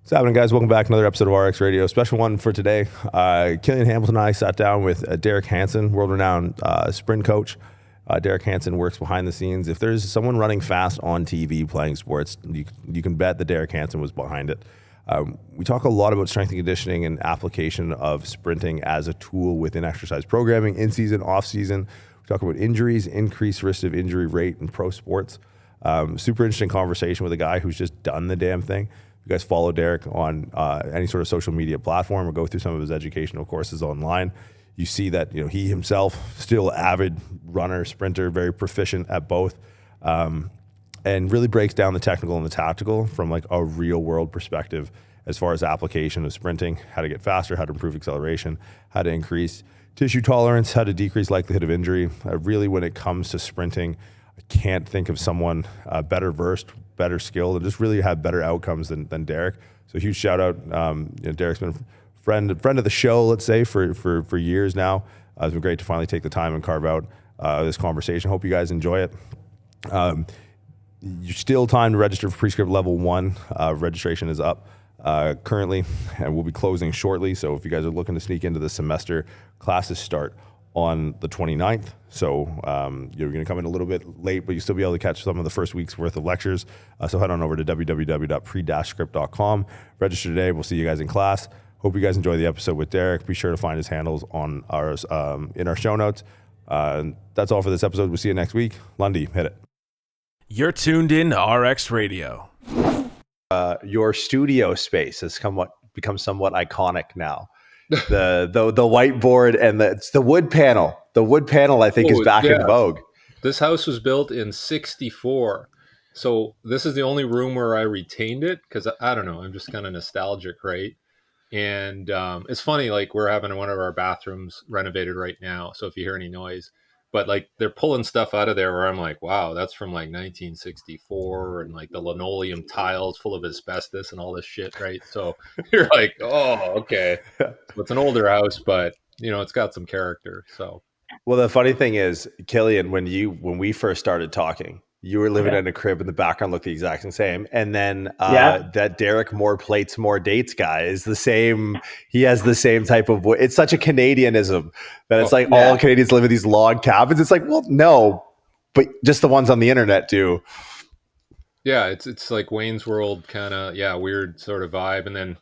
What's happening, guys? Welcome back to another episode of RX Radio. Special one for today. Killian Hamilton and I sat down with Derek Hansen, world-renowned sprint coach. Derek Hansen works behind the scenes. If there's someone running fast on TV playing sports, you can bet that Derek Hansen was behind it. We talk a lot about strength and conditioning and application of sprinting as a tool within exercise programming, in-season, off-season. We talk about injuries, increased risk of injury rate in pro sports. Super interesting conversation with a guy who's just done the damn thing. You guys follow Derek on any sort of social media platform or go through some of his educational courses online, you see that he himself still avid runner, sprinter, very proficient at both, and really breaks down the technical and the tactical from like a real world perspective as far as application of sprinting, how to get faster, how to improve acceleration, how to increase tissue tolerance, how to decrease likelihood of injury. Really, when it comes to sprinting, I can't think of someone better versed, better skilled, and just really have better outcomes than Derek. So huge shout out. Derek's been a friend of the show, let's say, for years now. It's been great to finally take the time and carve out this conversation. Hope you guys enjoy it. You're still time to register for Prescript Level 1. Registration is up currently, and we'll be closing shortly. So if you guys are looking to sneak into the semester, classes start on the 29th. So you're going to come in a little bit late, but you'll still be able to catch some of the first week's worth of lectures. So head on over to www.pre-script.com. Register today. We'll see you guys in class. Hope you guys enjoy the episode with Derek. Be sure to find his handles on ours in our show notes. That's all for this episode. We'll see you next week. Lundy, hit it. You're tuned in to RX Radio. Your studio space has become somewhat iconic now. The whiteboard and it's the wood panel. The wood panel, I think, is back in vogue. This house was built in 1964. So this is the only room where I retained it because I don't know. I'm just kind of nostalgic, right? And it's funny, like we're having one of our bathrooms renovated right now. So if you hear any noise, but like they're pulling stuff out of there where I'm like, wow, that's from like 1964 and like the linoleum tiles full of asbestos and all this shit, right? So you're like, oh, okay. So it's an older house, but it's got some character. So well, the funny thing is, Killian, when we first started talking, you were living in a crib and the background looked the exact same. And then that Derek More Plates, More Dates guy is the same. He has the same type of, it's such a Canadianism that it's all Canadians live in these log cabins. It's like, well, no, but just the ones on the internet do. Yeah, it's like Wayne's World kind of, weird sort of vibe. And then,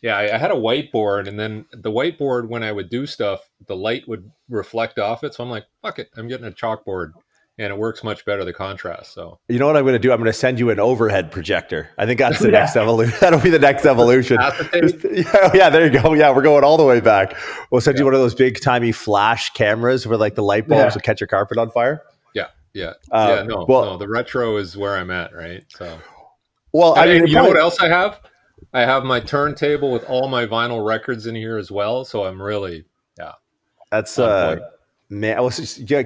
I had a whiteboard, and then the whiteboard, when I would do stuff, the light would reflect off it. So I'm like, fuck it, I'm getting a chalkboard. And it works much better, the contrast. So you know what I'm going to do? I'm going to send you an overhead projector. I think that's the next evolution. That'll be the next evolution. Yeah, there you go. Yeah, we're going all the way back. We'll send you one of those big timey flash cameras where like the light bulbs will catch your carpet on fire. No, the retro is where I'm at, right? So, well, I mean, you know what else I have? I have my turntable with all my vinyl records in here as well. So I'm really, that's man,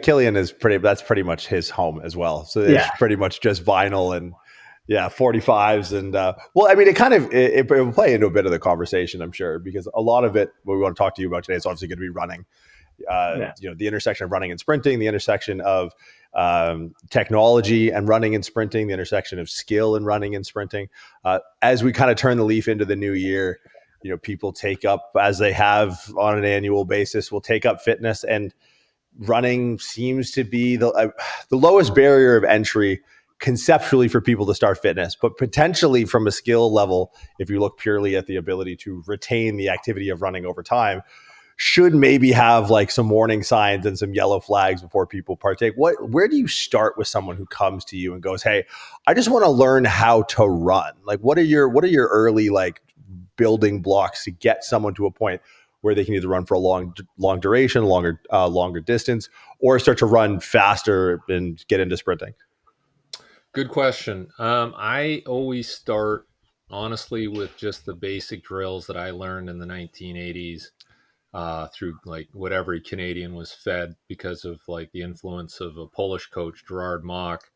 Killian is that's pretty much his home as well. So it's pretty much just vinyl and 45s and well, I mean, it will play into a bit of the conversation, I'm sure, because a lot of it, what we want to talk to you about today is obviously going to be running. The intersection of running and sprinting, the intersection of technology and running and sprinting, the intersection of skill and running and sprinting. As we kind of turn the leaf into the new year, people take up, as they have on an annual basis, will take up fitness, and running seems to be the lowest barrier of entry conceptually for people to start fitness, but potentially from a skill level, if you look purely at the ability to retain the activity of running over time, should maybe have like some warning signs and some yellow flags before people partake. Where do you start with someone who comes to you and goes, "Hey, I just want to learn how to run"? Like, what are your early like building blocks to get someone to a point where they can either run for a long duration, longer distance, or start to run faster and get into sprinting? Good question. I always start, honestly, with just the basic drills that I learned in the 1980s through like what every Canadian was fed because of like the influence of a Polish coach, Gerard Mock.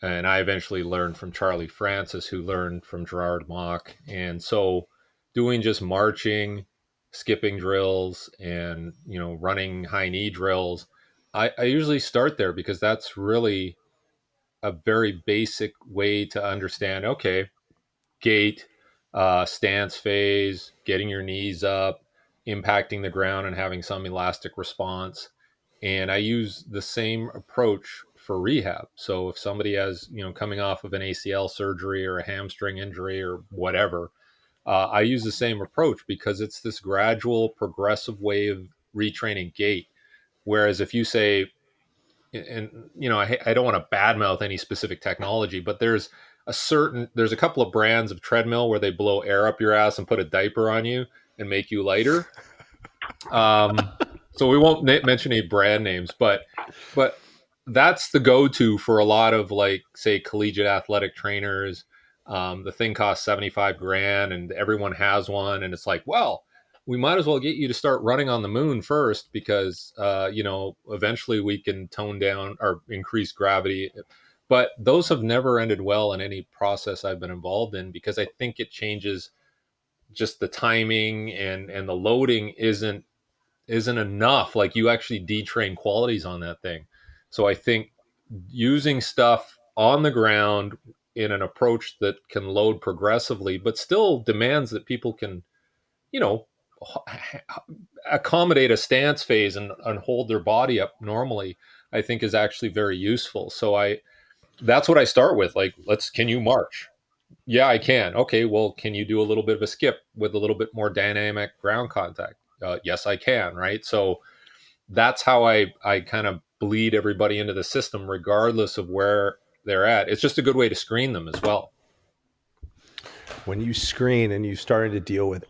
And I eventually learned from Charlie Francis, who learned from Gerard Mock. And so doing just marching, skipping drills, and running high knee drills, I usually start there because that's really a very basic way to understand, okay, gait, stance phase, getting your knees up, impacting the ground, and having some elastic response. And I use the same approach for rehab. So if somebody has, coming off of an ACL surgery or a hamstring injury or whatever, I use the same approach because it's this gradual, progressive way of retraining gait. Whereas if you say, and I don't want to badmouth any specific technology, but there's a couple of brands of treadmill where they blow air up your ass and put a diaper on you and make you lighter. So we won't mention any brand names, but that's the go-to for a lot of, like, say, collegiate athletic trainers. The thing costs 75 grand and everyone has one. And it's like, well, we might as well get you to start running on the moon first because, eventually we can tone down or increase gravity. But those have never ended well in any process I've been involved in, because I think it changes just the timing, and the loading isn't enough. Like, you actually detrain qualities on that thing. So I think using stuff on the ground in an approach that can load progressively, but still demands that people can, you know, accommodate a stance phase and hold their body up normally, I think is actually very useful. So that's what I start with. Like, can you march? Yeah, I can. Okay, well, can you do a little bit of a skip with a little bit more dynamic ground contact? Yes, I can. Right. So that's how I kind of bleed everybody into the system, regardless of where they're at. It's just a good way to screen them as well. When you screen and you started to deal with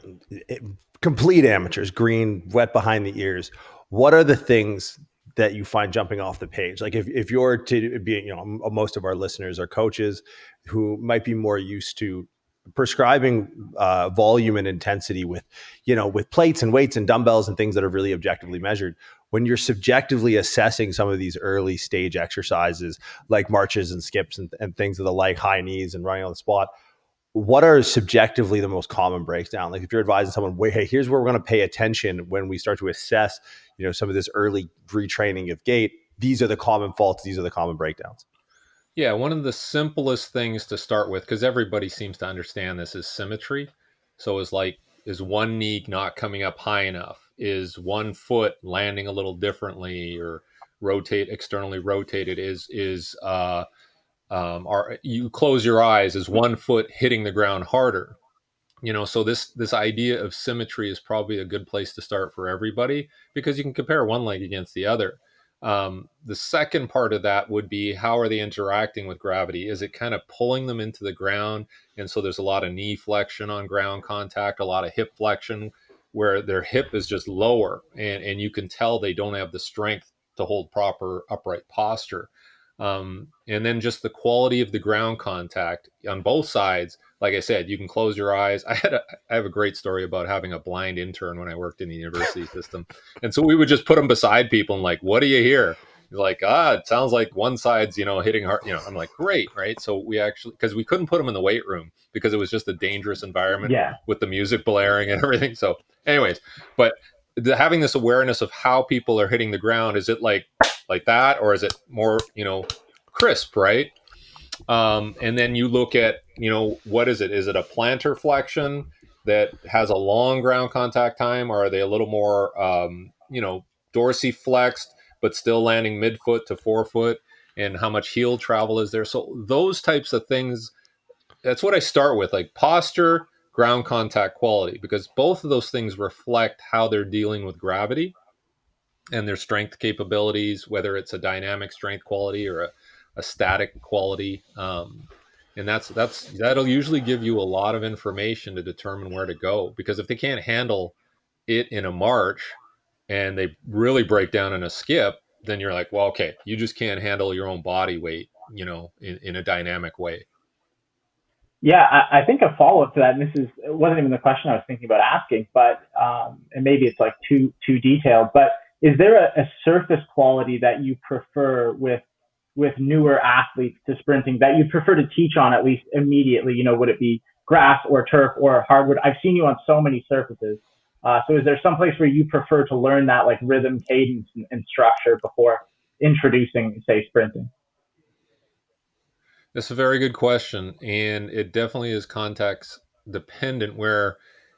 complete amateurs, green, wet behind the ears, what are the things that you find jumping off the page? Like if you're to be, most of our listeners are coaches who might be more used to prescribing volume and intensity with plates and weights and dumbbells and things that are really objectively measured. When you're subjectively assessing some of these early stage exercises like marches and skips and things of the like, high knees and running on the spot, what are subjectively the most common breakdown? Like if you're advising someone, wait, hey, here's where we're going to pay attention when we start to assess, some of this early retraining of gait. These are the common faults. These are the common breakdowns. Yeah, one of the simplest things to start with, because everybody seems to understand this, is symmetry. So is one knee not coming up high enough? Is one foot landing a little differently, or externally rotated? Are you close your eyes? Is one foot hitting the ground harder? So this idea of symmetry is probably a good place to start for everybody, because you can compare one leg against the other. The second part of that would be, how are they interacting with gravity? Is it kind of pulling them into the ground? And so there's a lot of knee flexion on ground contact, a lot of hip flexion where their hip is just lower, and you can tell they don't have the strength to hold proper upright posture. And then just the quality of the ground contact on both sides. Like I said, you can close your eyes. I have a great story about having a blind intern when I worked in the university system. And so we would just put them beside people and, like, what do you hear? He's like, it sounds like one side's, hitting hard. I'm like, great. Right. So we actually, because we couldn't put them in the weight room because it was just a dangerous environment with the music blaring and everything. So anyways, but having this awareness of how people are hitting the ground, is it like that, or is it more, crisp, right? And then you look at, what is it? Is it a plantar flexion that has a long ground contact time, or are they a little more, dorsiflexed, but still landing midfoot to forefoot? And how much heel travel is there? So those types of things, that's what I start with, like posture, ground contact quality, because both of those things reflect how they're dealing with gravity and their strength capabilities, whether it's a dynamic strength quality or a static quality. And that'll usually give you a lot of information to determine where to go. Because if they can't handle it in a march and they really break down in a skip, then you're like, well, okay, you just can't handle your own body weight, in a dynamic way. Yeah, I think a follow up to that, and this wasn't even the question I was thinking about asking, but and maybe it's like too detailed, but is there a surface quality that you prefer with newer athletes to sprinting that you prefer to teach on, at least immediately? Would it be grass or turf or hardwood? I've seen you on so many surfaces. So is there some place where you prefer to learn that, like, rhythm, cadence, and structure before introducing, say, sprinting? That's a very good question, and it definitely is context dependent, where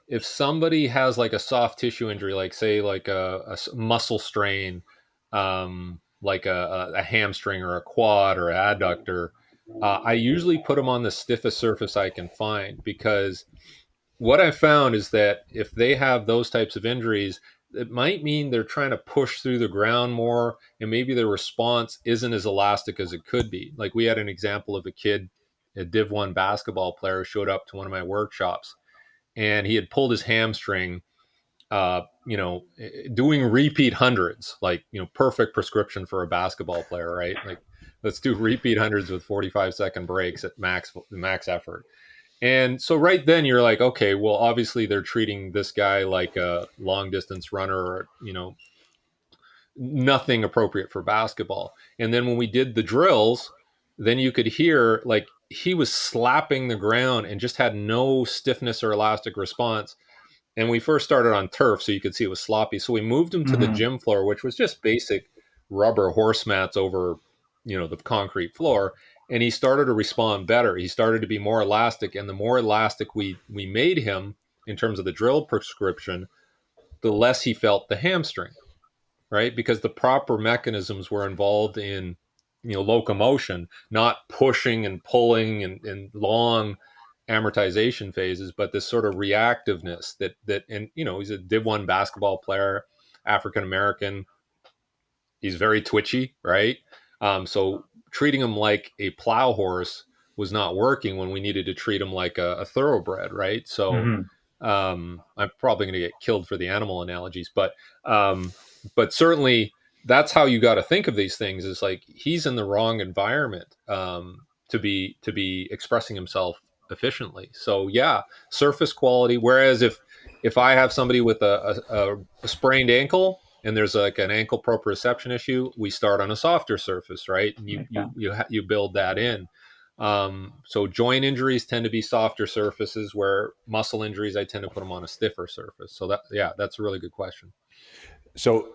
if somebody has like a soft tissue injury, like say like a muscle strain, like a hamstring or a quad or an adductor, I usually put them on the stiffest surface I can find, because what I found is that if they have those types of injuries, it might mean they're trying to push through the ground more, and maybe their response isn't as elastic as it could be. Like we had an example of a kid, a Div 1 basketball player, showed up to one of my workshops, and he had pulled his hamstring, doing repeat hundreds, like, perfect prescription for a basketball player, right? Like, let's do repeat hundreds with 45-second breaks at max effort. And so right then you're like, okay, well, obviously they're treating this guy like a long distance runner, or, nothing appropriate for basketball. And then when we did the drills, then you could hear like he was slapping the ground and just had no stiffness or elastic response. And we first started on turf, so you could see it was sloppy. So we moved him to the Mm-hmm. gym floor, which was just basic rubber horse mats over, the concrete floor. And he started to respond better. He started to be more elastic, and the more elastic we made him in terms of the drill prescription, the less he felt the hamstring, right? Because the proper mechanisms were involved in, locomotion, not pushing and pulling and long amortization phases, but this sort of reactiveness and he's a Div 1 basketball player, African American. He's very twitchy, right? So treating him like a plow horse was not working when we needed to treat him like a thoroughbred, right? So Mm-hmm. I'm probably going to get killed for the animal analogies, um, but certainly that's how you got to think of these things. Is like he's in the wrong environment, to be expressing himself efficiently. So yeah, surface quality. Whereas if I have somebody with a sprained ankle, and there's like an ankle proprioception issue, we start on a softer surface, right? And you Makes you sense. you build that in. So joint injuries tend to be softer surfaces, where muscle injuries, I tend to put them on a stiffer surface. So that's a really good question. So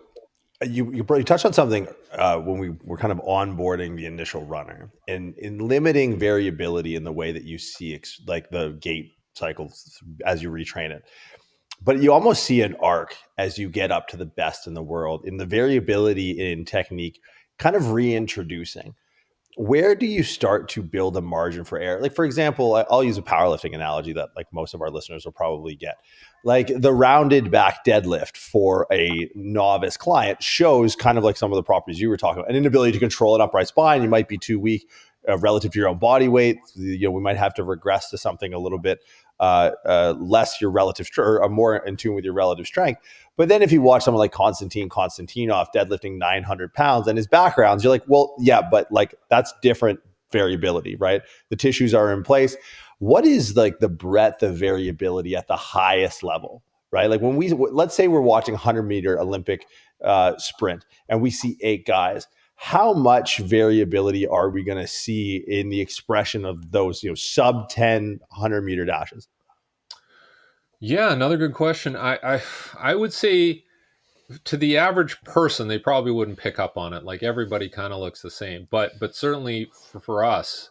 you touched on something when we were kind of onboarding the initial runner, and in limiting variability in the way that you see like the gait cycles as you retrain it. But you almost see an arc as you get up to the best in the world in the variability in technique, kind of reintroducing. Where do you start to build a margin for error? Like, for example, I'll use a powerlifting analogy that like most of our listeners will probably get. Like the rounded back deadlift for a novice client shows kind of like some of the properties you were talking about, an inability to control an upright spine. You might be too weak relative to your own body weight. We might have to regress to something a little bit less your relative or more in tune with your relative strength. But then if you watch someone like Konstantinov deadlifting 900 pounds and his backgrounds, you're like, well, yeah, but like that's different variability, right? The tissues are in place. What is like the breadth of variability at the highest level, right? Like when let's say we're watching 100-meter Olympic sprint and we see 8 guys. How much variability are we going to see in the expression of those, sub 10 100-meter dashes? Yeah, another good question. I would say to the average person, they probably wouldn't pick up on it. Like everybody kind of looks the same, but certainly for us,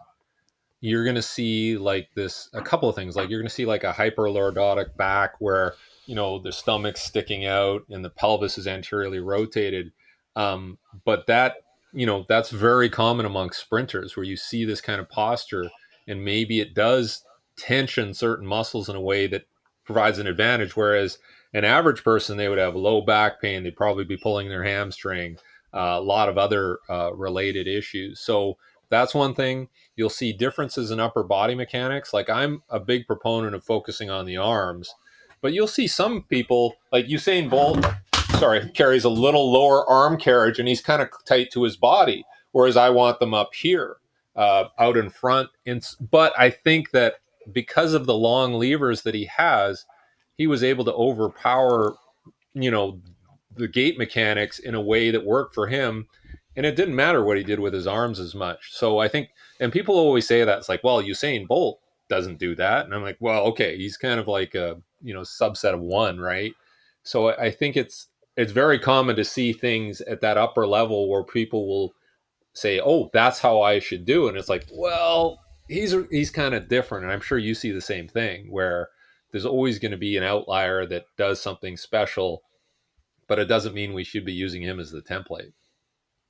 you're going to see like this a couple of things. Like you're going to see like a hyperlordotic back, where the stomach's sticking out and the pelvis is anteriorly rotated. But that's very common amongst sprinters, where you see this kind of posture, and maybe it does tension certain muscles in a way that provides an advantage. Whereas an average person, they would have low back pain, they'd probably be pulling their hamstring, a lot of other related issues. So that's one thing. You'll see differences in upper body mechanics. Like I'm a big proponent of focusing on the arms, but you'll see some people like Usain Bolt, carries a little lower arm carriage, and he's kind of tight to his body, whereas I want them up here, out in front. But I think that because of the long levers that he has, he was able to overpower, you know, the gait mechanics in a way that worked for him. And it didn't matter what he did with his arms as much. So I think, and people always say that it's like, well, Usain Bolt doesn't do that. And I'm like, well, okay, he's kind of like a, subset of one, right? So I think it's very common to see things at that upper level where people will say, oh, that's how I should do. And it's like, well, he's kind of different, and I'm sure you see the same thing, where there's always going to be an outlier that does something special, but it doesn't mean we should be using him as the template.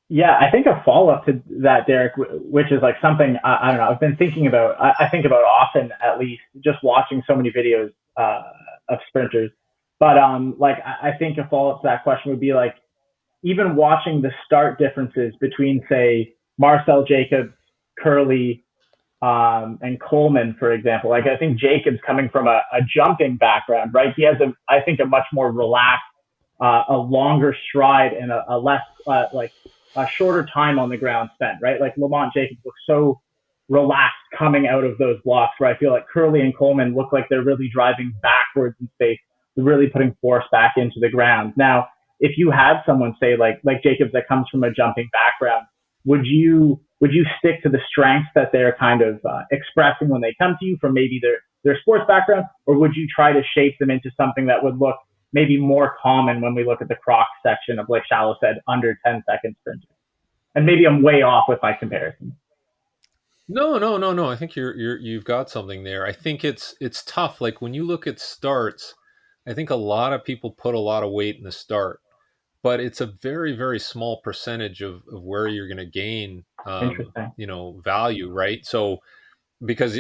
Yeah, I think a follow up to that, Derek, which is like something I don't know. I've been thinking about. I think about often, at least, just watching so many videos of sprinters. But like I think a follow up to that question would be like even watching the start differences between, say, Marcel Jacobs, Curly, and Coleman, for example. Like I think Jacobs coming from a jumping background, right? He has I think a much more relaxed, a longer stride and a less like a shorter time on the ground spent, right? Like Lamont Jacobs looks so relaxed coming out of those blocks, where I feel like Curly and Coleman look like they're really driving backwards in space, really putting force back into the ground. Now, if you had someone say like Jacobs that comes from a jumping background, would you stick to the strengths that they're kind of expressing when they come to you from maybe their sports background, or would you try to shape them into something that would look maybe more common when we look at the croc section of, like Shallow said, under 10-second sprinters? And maybe I'm way off with my comparison. No. I think you've got something there. I think it's tough. Like when you look at starts, I think a lot of people put a lot of weight in the start, but it's a very, very small percentage of where you're going to gain, Interesting. value, right? So because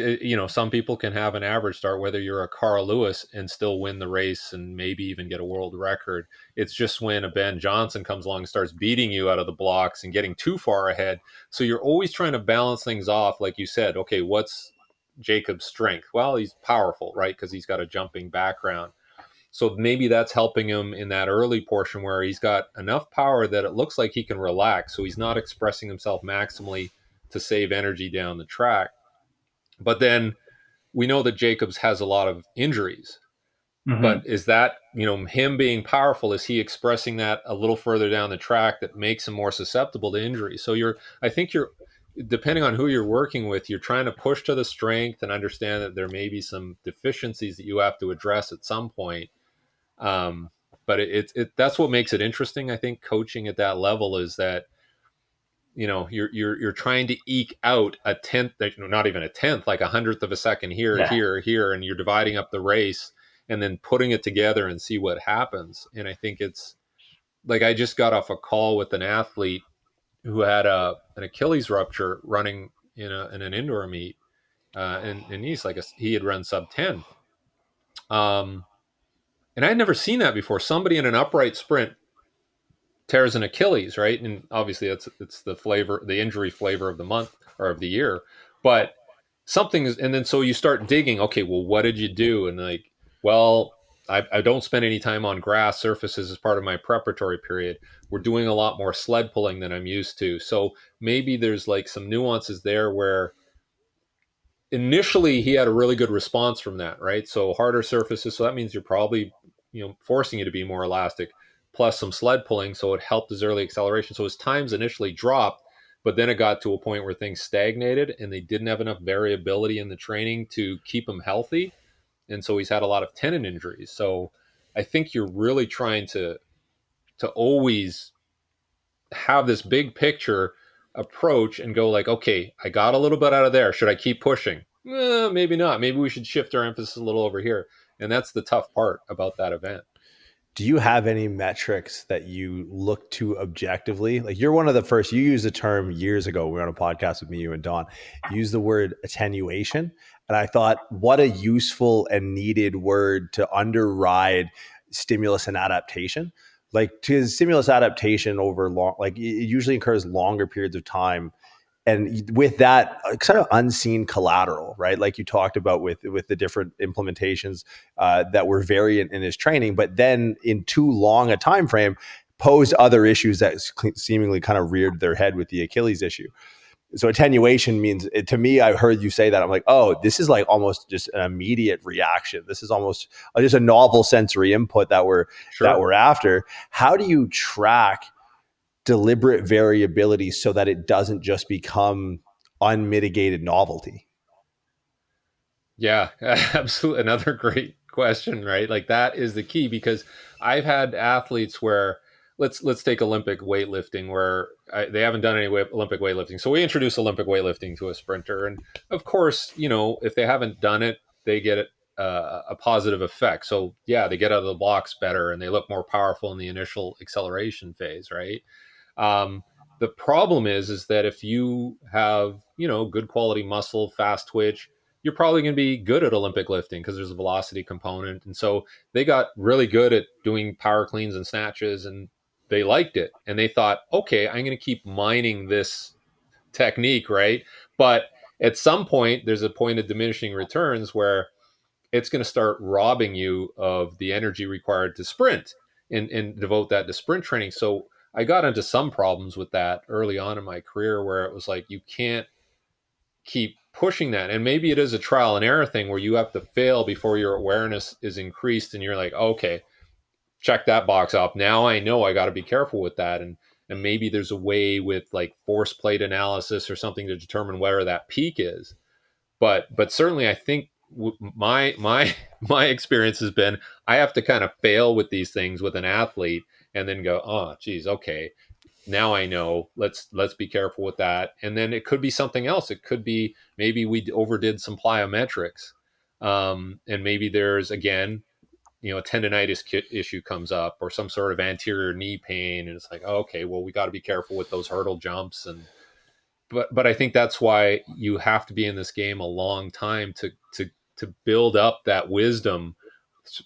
some people can have an average start, whether you're a Carl Lewis, and still win the race and maybe even get a world record. It's just when a Ben Johnson comes along and starts beating you out of the blocks and getting too far ahead. So you're always trying to balance things off, like you said. Okay, what's Jacob's strength? Well, he's powerful, right? Because he's got a jumping background. So maybe that's helping him in that early portion where he's got enough power that it looks like he can relax, so he's not expressing himself maximally to save energy down the track. But then we know that Jacobs has a lot of injuries. Mm-hmm. But is that, him being powerful, is he expressing that a little further down the track that makes him more susceptible to injury? So I think depending on who you're working with, you're trying to push to the strength and understand that there may be some deficiencies that you have to address at some point. But that's what makes it interesting. I think coaching at that level is that you're trying to eke out a tenth, not even a tenth, like 100th of a second here, Yeah. here, and you're dividing up the race and then putting it together and see what happens. And I think it's like, I just got off a call with an athlete who had an Achilles rupture running in an indoor meet, and he had run sub 10. And I'd never seen that before. Somebody in an upright sprint tears an Achilles, right? And obviously it's the injury flavor of the month or of the year. But something is, and then so you start digging. Okay, well, what did you do? And like, well, I don't spend any time on grass surfaces as part of my preparatory period. We're doing a lot more sled pulling than I'm used to. So maybe there's like some nuances there where initially he had a really good response from that, right? So harder surfaces, so that means you're probably forcing you to be more elastic, plus some sled pulling, so it helped his early acceleration. So his times initially dropped, but then it got to a point where things stagnated and they didn't have enough variability in the training to keep him healthy, and so he's had a lot of tendon injuries. So I think you're really trying to always have this big picture approach and go like, okay, I got a little bit out of there. Should I keep pushing? Maybe not. Maybe we should shift our emphasis a little over here. And that's the tough part about that event. Do you have any metrics that you look to objectively? Like you're one of the first, you used the term years ago. We were on a podcast with me, you and Don, you used the word attenuation. And I thought, what a useful and needed word to underride stimulus and adaptation. Like to stimulus adaptation over long, like it usually occurs longer periods of time, and with that kind of unseen collateral, right? Like you talked about with the different implementations that were variant in his training, but then in too long a time frame posed other issues that seemingly kind of reared their head with the Achilles issue. So attenuation means, to me, I heard you say that, I'm like, oh, this is like almost just an immediate reaction. This is almost just a novel sensory input that we're after. How do you track deliberate variability so that it doesn't just become unmitigated novelty? Yeah, absolutely. Another great question, right? Like that is the key, because I've had athletes where let's take Olympic weightlifting, where they haven't done any Olympic weightlifting. So we introduce Olympic weightlifting to a sprinter, and of course, if they haven't done it, they get a positive effect. So yeah, they get out of the blocks better, and they look more powerful in the initial acceleration phase, right? Um, the problem is that if you have, good quality muscle, fast twitch, you're probably going to be good at Olympic lifting because there's a velocity component. And so they got really good at doing power cleans and snatches, and they liked it. And they thought, okay, I'm going to keep mining this technique, right? But at some point, there's a point of diminishing returns where it's going to start robbing you of the energy required to sprint and devote that to sprint training. So I got into some problems with that early on in my career, where it was like, you can't keep pushing that. And maybe it is a trial and error thing where you have to fail before your awareness is increased. And you're like, okay, check that box off. Now I know I got to be careful with that. And maybe there's a way with like force plate analysis or something to determine where that peak is. But certainly I think my my experience has been, I have to kind of fail with these things with an athlete and then go, oh geez, okay, now I know, let's be careful with that. And then it could be something else. It could be maybe we overdid some plyometrics, and maybe there's, again, a tendonitis issue comes up, or some sort of anterior knee pain, and it's like, oh, okay, well, we got to be careful with those hurdle jumps. And but I think that's why you have to be in this game a long time to build up that wisdom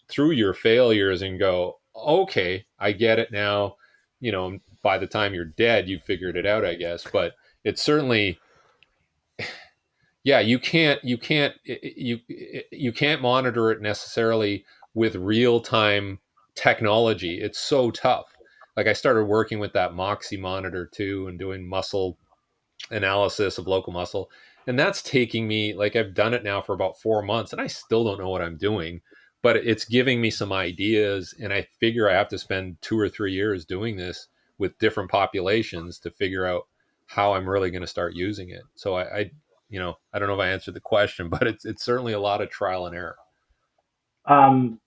through your failures and go, okay, I get it now. By the time you're dead, you figured it out, I guess. But it's certainly, yeah, you can't monitor it necessarily with real time technology. It's so tough. Like, I started working with that Moxie monitor too, and doing muscle analysis of local muscle. And that's taking me, like, I've done it now for about 4 months, and I still don't know what I'm doing, but it's giving me some ideas. And I figure I have to spend 2 or 3 years doing this with different populations to figure out how I'm really going to start using it. So I don't know if I answered the question, but it's certainly a lot of trial and error.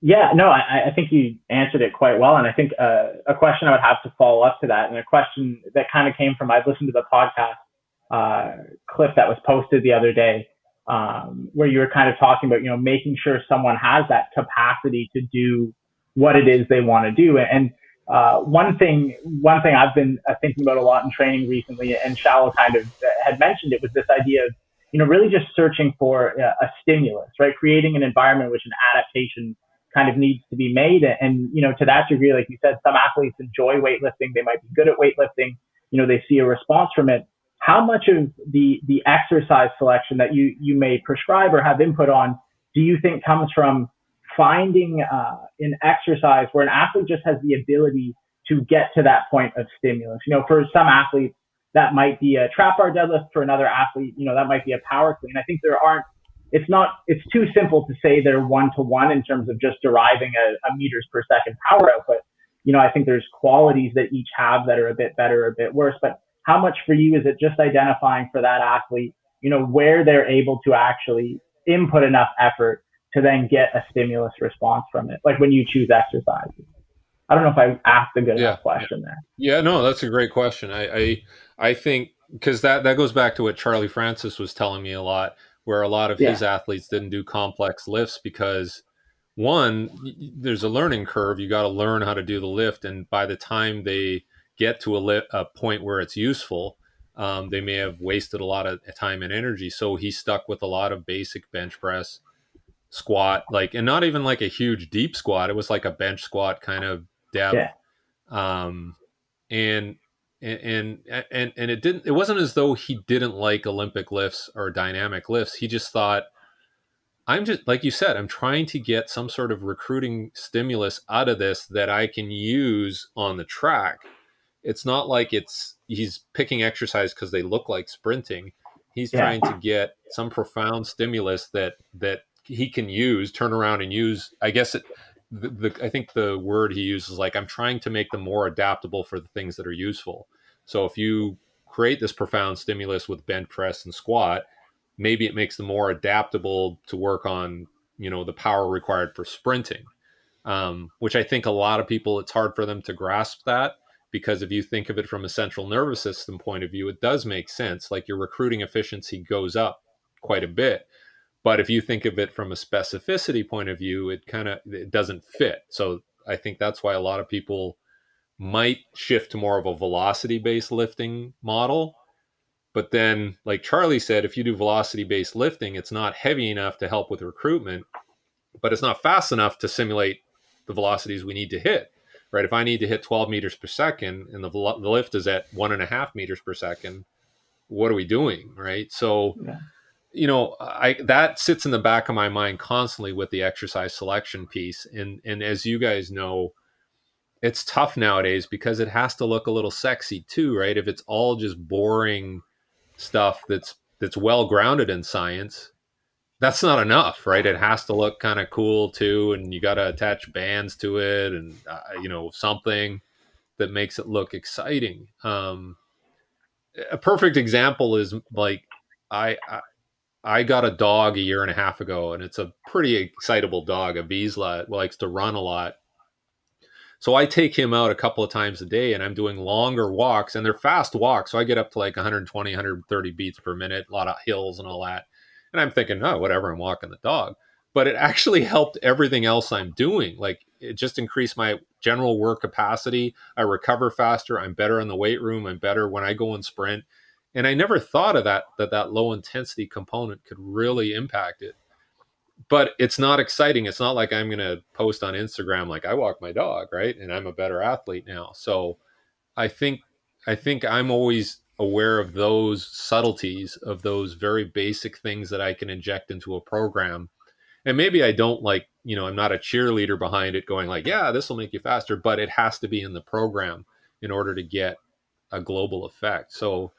Yeah, no, I think you answered it quite well. And I think a question I would have to follow up to that, and a question that kind of came from, I've listened to the podcast clip that was posted the other day, where you were kind of talking about, making sure someone has that capacity to do what it is they want to do. And one thing I've been thinking about a lot in training recently, and Shallow kind of had mentioned it, was this idea of, really just searching for a stimulus, right? Creating an environment in which an adaptation kind of needs to be made. And, to that degree, like you said, some athletes enjoy weightlifting. They might be good at weightlifting. They see a response from it. How much of the exercise selection that you may prescribe or have input on do you think comes from finding an exercise where an athlete just has the ability to get to that point of stimulus? For some athletes, that might be a trap bar deadlift. For another athlete, that might be a power clean. I think it's too simple to say they're one-to-one in terms of just deriving a meters per second power output. I think there's qualities that each have that are a bit better, a bit worse. But how much for you is it just identifying for that athlete, where they're able to actually input enough effort to then get a stimulus response from it, like when you choose exercises? I don't know if I asked a good enough question there. Yeah, no, that's a great question. I think, because that goes back to what Charlie Francis was telling me a lot, where a lot of his athletes didn't do complex lifts because, one, there's a learning curve. You got to learn how to do the lift, and by the time they get to a point where it's useful, they may have wasted a lot of time and energy. So he stuck with a lot of basic bench press, squat, and not even like a huge deep squat. It was like a bench squat kind of depth. Um, and it wasn't as though he didn't like Olympic lifts or dynamic lifts. He just thought, I'm just, like you said, I'm trying to get some sort of recruiting stimulus out of this that I can use on the track. It's not like he's picking exercise because they look like sprinting. He's trying to get some profound stimulus that he can use, turn around and use. I guess I think the word he uses is, like, I'm trying to make them more adaptable for the things that are useful. So if you create this profound stimulus with bench press and squat, maybe it makes them more adaptable to work on, the power required for sprinting. Which I think a lot of people, it's hard for them to grasp that. because if you think of it from a central nervous system point of view, it does make sense. Like your recruiting efficiency goes up quite a bit. But if you think of it from a specificity point of view, it doesn't fit. So I think that's why a lot of people might shift to more of a velocity based lifting model. But then, like Charlie said, if you do velocity based lifting, it's not heavy enough to help with recruitment, but it's not fast enough to simulate the velocities we need to hit. Right? If I need to hit 12 meters per second and the lift is at 1.5 meters per second, what are we doing? Right? So, that sits in the back of my mind constantly with the exercise selection piece. And as you guys know, it's tough nowadays because it has to look a little sexy too, right? If it's all just boring stuff that's well grounded in science, that's not enough, right? It has to look kind of cool too, and you got to attach bands to it, and something that makes it look exciting. A perfect example is like I got a dog a year and a half ago, and it's a pretty excitable dog, a Vizsla. It likes to run a lot. So I take him out a couple of times a day, and I'm doing longer walks, and they're fast walks. So I get up to like 120, 130 beats per minute, a lot of hills and all that. And I'm thinking, oh, whatever, I'm walking the dog. But it actually helped everything else I'm doing. Like it just increased my general work capacity. I recover faster. I'm better in the weight room. I'm better when I go and sprint. And I never thought of that low intensity component could really impact it. But it's not exciting. It's not like I'm going to post on Instagram like I walk my dog, right? And I'm a better athlete now. So I think I'm always aware of those subtleties, of those very basic things that I can inject into a program. And maybe I don't I'm not a cheerleader behind it going like, yeah, this will make you faster, but it has to be in the program in order to get a global effect. So,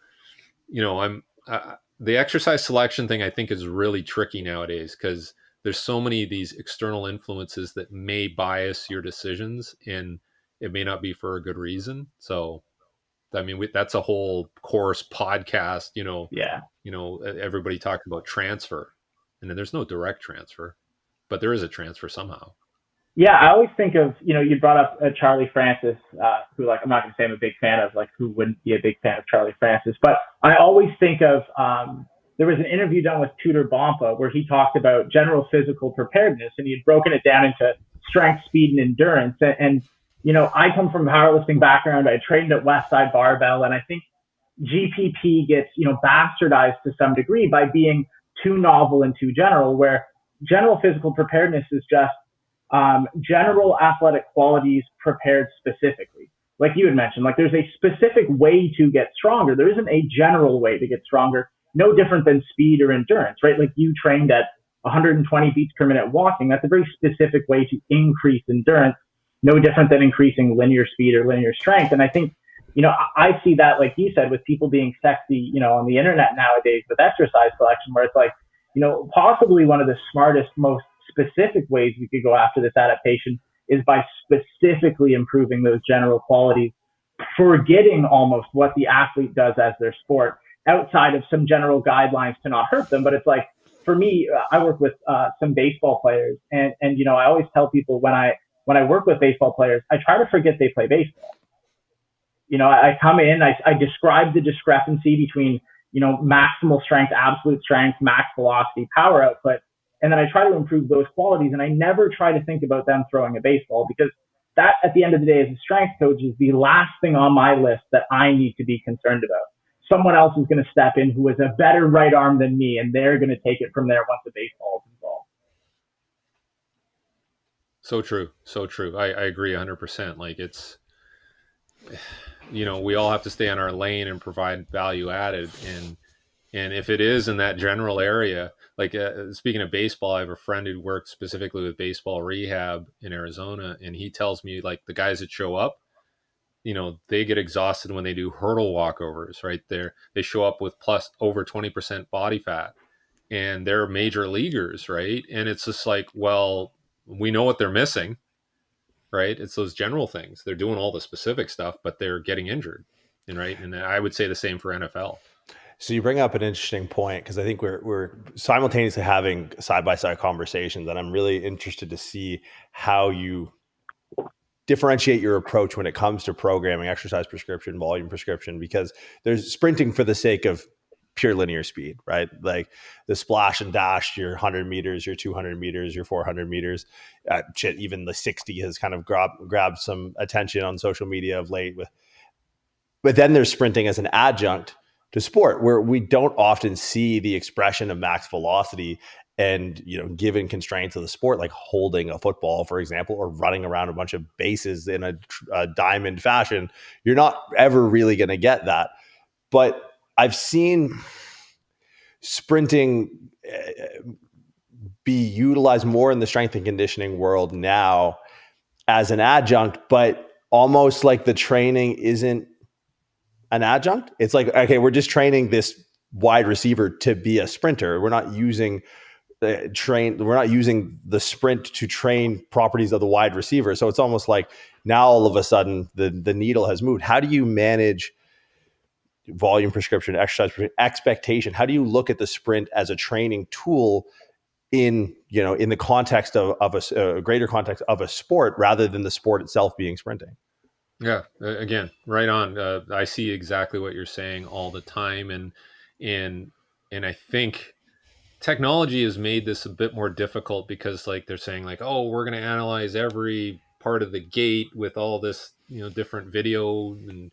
the exercise selection thing I think is really tricky nowadays because there's so many of these external influences that may bias your decisions, and it may not be for a good reason. So, I mean, that's a whole course podcast. Yeah. Everybody talked about transfer, and then there's no direct transfer, but there is a transfer somehow. Yeah, I always think of, you brought up Charlie Francis, who, like, I'm not going to say I'm a big fan of, like, who wouldn't be a big fan of Charlie Francis, but I always think of, there was an interview done with Tudor Bompa where he talked about general physical preparedness, and he had broken it down into strength, speed, and endurance. And I come from a powerlifting background. I trained at Westside Barbell, and I think GPP gets, bastardized to some degree by being too novel and too general, where general physical preparedness is just general athletic qualities prepared specifically. Like you had mentioned, like there's a specific way to get stronger. There isn't a general way to get stronger, no different than speed or endurance, right? Like you trained at 120 beats per minute walking. That's a very specific way to increase endurance, no different than increasing linear speed or linear strength. And I think, I see that, like you said, with people being sexy, on the internet nowadays with exercise selection, where it's like, possibly one of the smartest, most specific ways we could go after this adaptation is by specifically improving those general qualities, forgetting almost what the athlete does as their sport outside of some general guidelines to not hurt them. But it's like, for me, I work with some baseball players, and I always tell people when I work with baseball players, I try to forget they play baseball. I come in, I describe the discrepancy between, maximal strength, absolute strength, max velocity, power output. And then I try to improve those qualities. And I never try to think about them throwing a baseball, because that, at the end of the day, as a strength coach, is the last thing on my list that I need to be concerned about. Someone else is going to step in who has a better right arm than me, and they're going to take it from there once the baseball is involved. So true. So true. I agree 100%. Like we all have to stay on our lane and provide value added. And if it is in that general area, like speaking of baseball, I have a friend who works specifically with baseball rehab in Arizona, and he tells me like the guys that show up, they get exhausted when they do hurdle walkovers, right? They show up with plus over 20% body fat, and they're major leaguers, right? And it's just like, well, we know what they're missing, right? It's those general things. They're doing all the specific stuff, but they're getting injured, and I would say the same for NFL. So you bring up an interesting point, because I think we're simultaneously having side-by-side conversations, and I'm really interested to see how you differentiate your approach when it comes to programming, exercise prescription, volume prescription, because there's sprinting for the sake of pure linear speed, right? Like the splash and dash, your 100 meters, your 200 meters, your 400 meters, even the 60 has kind of grabbed some attention on social media of late. But then there's sprinting as an adjunct to sport, where we don't often see the expression of max velocity. And, given constraints of the sport, like holding a football, for example, or running around a bunch of bases in a diamond fashion, you're not ever really going to get that. But I've seen sprinting be utilized more in the strength and conditioning world now as an adjunct, but almost like the training isn't an adjunct. It's like, okay, we're just training this wide receiver to be a sprinter. We're not using the sprint to train properties of the wide receiver. So it's almost like now all of a sudden the needle has moved. How do you manage volume prescription, exercise expectation? How do you look at the sprint as a training tool in the context of a greater context of a sport, rather than the sport itself being sprinting? Yeah, again, right on. I see exactly what you're saying all the time, and I think technology has made this a bit more difficult, because like they're saying like, oh, we're going to analyze every part of the gait with all this, different video and,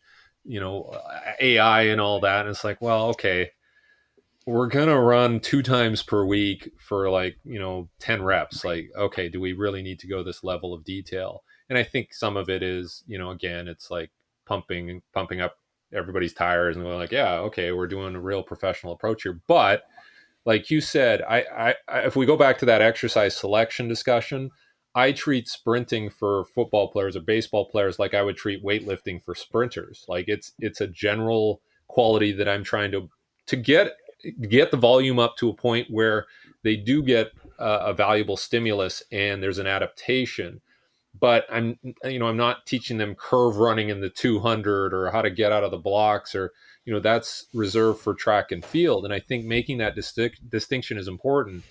AI and all that. And it's like, well, okay, we're going to run 2 times per week for like, 10 reps. Like, okay, do we really need to go this level of detail? And I think some of it is, again, it's like pumping up everybody's tires, and we're like, yeah, okay, we're doing a real professional approach here. But like you said, I if we go back to that exercise selection discussion, I treat sprinting for football players or baseball players like I would treat weightlifting for sprinters. Like it's a general quality that I'm trying to get the volume up to a point where they do get a valuable stimulus and there's an adaptation. But I'm not teaching them curve running in the 200 or how to get out of the blocks, or that's reserved for track and field. And I think making that distinction is important.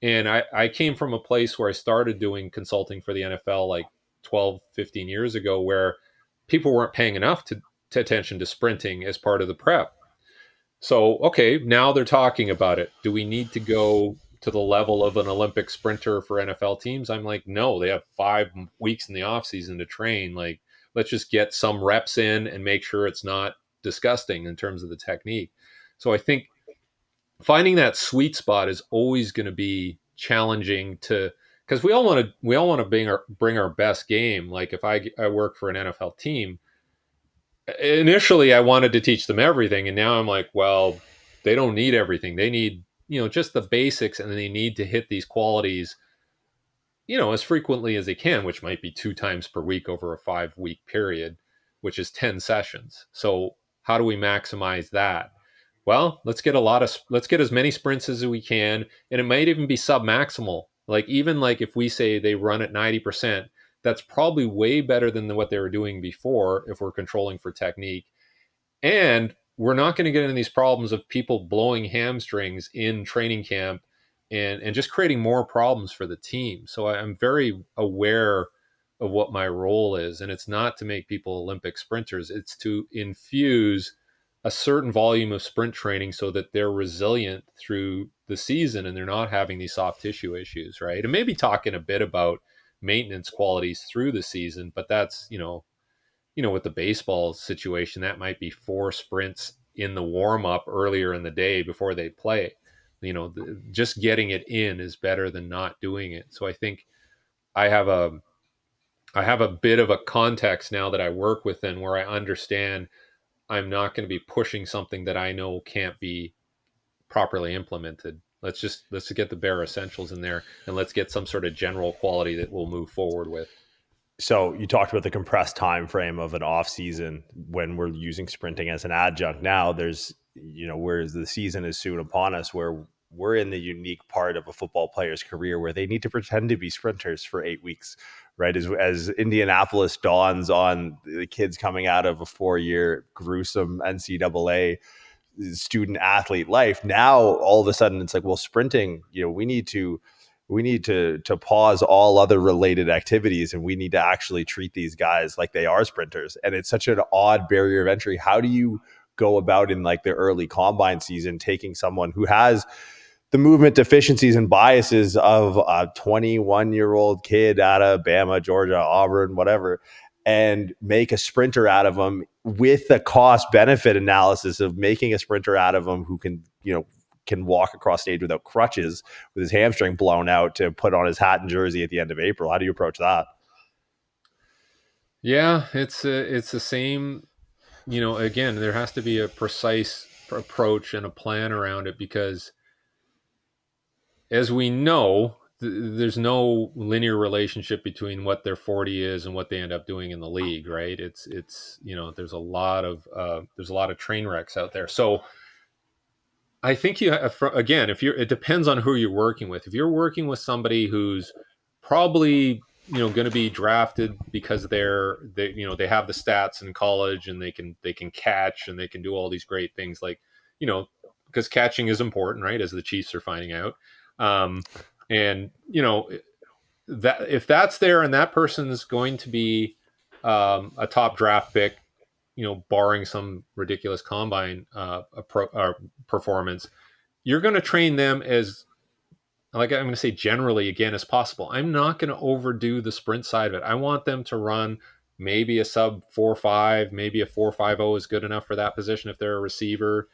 And I came from a place where I started doing consulting for the NFL like 12, 15 years ago, where people weren't paying enough to attention to sprinting as part of the prep. So, okay, now they're talking about it. Do we need to go to the level of an Olympic sprinter for NFL teams? I'm like, no, they have 5 weeks in the off season to train. Like, let's just get some reps in and make sure it's not disgusting in terms of the technique. So I think finding that sweet spot is always going to be challenging, because we all want to bring our best game. Like if I work for an NFL team, initially I wanted to teach them everything, and now I'm like, well, they don't need everything. They need, just the basics, and they need to hit these qualities, as frequently as they can, which might be 2 times per week over a 5-week period, which is 10 sessions. So how do we maximize that? Well, let's get as many sprints as we can, and it might even be sub-maximal. Like even like if we say they run at 90%, that's probably way better than what they were doing before if we're controlling for technique. And we're not going to get into these problems of people blowing hamstrings in training camp and just creating more problems for the team. So I'm very aware of what my role is. And it's not to make people Olympic sprinters, it's to infuse a certain volume of sprint training so that they're resilient through the season and they're not having these soft tissue issues, right? And maybe talking a bit about maintenance qualities through the season, but that's, with the baseball situation, that might be 4 sprints in the warm up earlier in the day before they play. Just getting it in is better than not doing it. So I think I have a bit of a context now that I work within, where I understand I'm not going to be pushing something that I know can't be properly implemented. Let's get the bare essentials in there, and let's get some sort of general quality that we'll move forward with. So you talked about the compressed time frame of an off season when we're using sprinting as an adjunct. Now there's, whereas the season is soon upon us, where we're in the unique part of a football player's career where they need to pretend to be sprinters for 8 weeks, right? As Indianapolis dawns on the kids coming out of a 4-year gruesome NCAA student athlete life, now all of a sudden it's like, well, sprinting, we need to we need to pause all other related activities, and we need to actually treat these guys like they are sprinters. And it's such an odd barrier of entry. How do you go about in like the early combine season, taking someone who has the movement deficiencies and biases of a 21-year-old kid out of Bama, Georgia, Auburn, whatever, and make a sprinter out of them with the cost benefit analysis of making a sprinter out of them who can, can walk across stage without crutches with his hamstring blown out to put on his hat and jersey at the end of April? How do you approach that? Yeah, it's the same. Again, there has to be a precise approach and a plan around it, because as we know, there's no linear relationship between what their 40 is and what they end up doing in the league, right? It's there's a lot of train wrecks out there. So I think you have, again, it depends on who you're working with. If you're working with somebody who's probably going to be drafted because they have the stats in college, and they can catch, and they can do all these great things, like because catching is important, right? As the Chiefs are finding out, and that if that's there and that person is going to be a top draft pick, barring some ridiculous combine performance, you're going to train them as, like I'm going to say, generally again as possible. I'm not going to overdo the sprint side of it. I want them to run maybe a sub 4.5, maybe a 4.50 is good enough for that position if they're a receiver.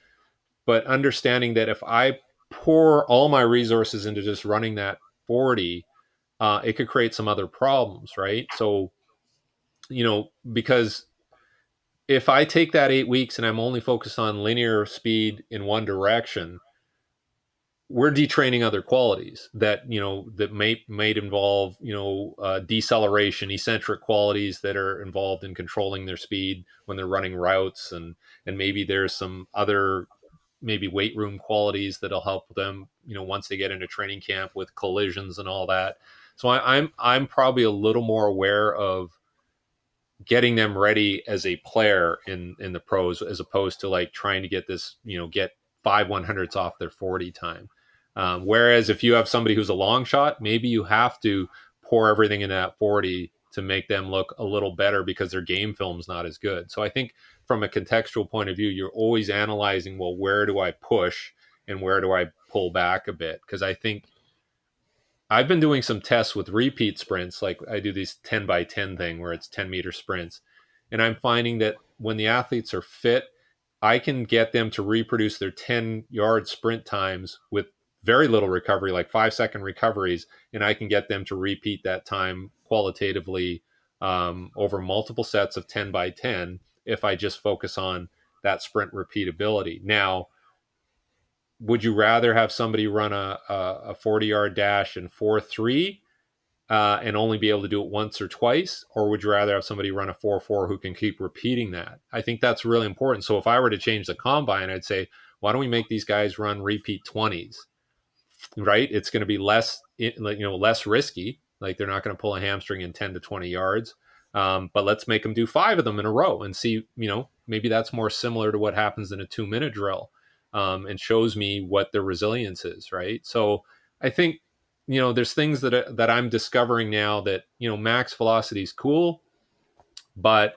But understanding that if I pour all my resources into just running that 40, it could create some other problems, right? So, because if I take that 8 weeks and I'm only focused on linear speed in one direction, we're detraining other qualities that that might involve deceleration, eccentric qualities that are involved in controlling their speed when they're running routes, and maybe there's some other maybe weight room qualities that'll help them once they get into training camp with collisions and all that. So I'm probably a little more aware of getting them ready as a player in the pros, as opposed to like trying to get this, get 5/100ths off their 40 time. Whereas if you have somebody who's a long shot, maybe you have to pour everything in that 40 to make them look a little better because their game film's not as good. So I think from a contextual point of view, you're always analyzing, well, where do I push and where do I pull back a bit? Because I think I've been doing some tests with repeat sprints. Like I do these 10x10 thing where it's 10-meter sprints. And I'm finding that when the athletes are fit, I can get them to reproduce their 10-yard sprint times with very little recovery, like 5-second recoveries. And I can get them to repeat that time qualitatively over multiple sets of 10x10 if I just focus on that sprint repeatability. Now, would you rather have somebody run a 40-yard dash in 4.3 and only be able to do it once or twice? Or would you rather have somebody run a 4.4 who can keep repeating that? I think that's really important. So if I were to change the combine, I'd say, why don't we make these guys run repeat 20s, right? It's going to be less risky. Like they're not going to pull a hamstring in 10 to 20 yards. But let's make them do 5 of them in a row and see, maybe that's more similar to what happens in a 2-minute drill. And shows me what their resilience is, right? So I think, there's things that I'm discovering now that, max velocity is cool, but,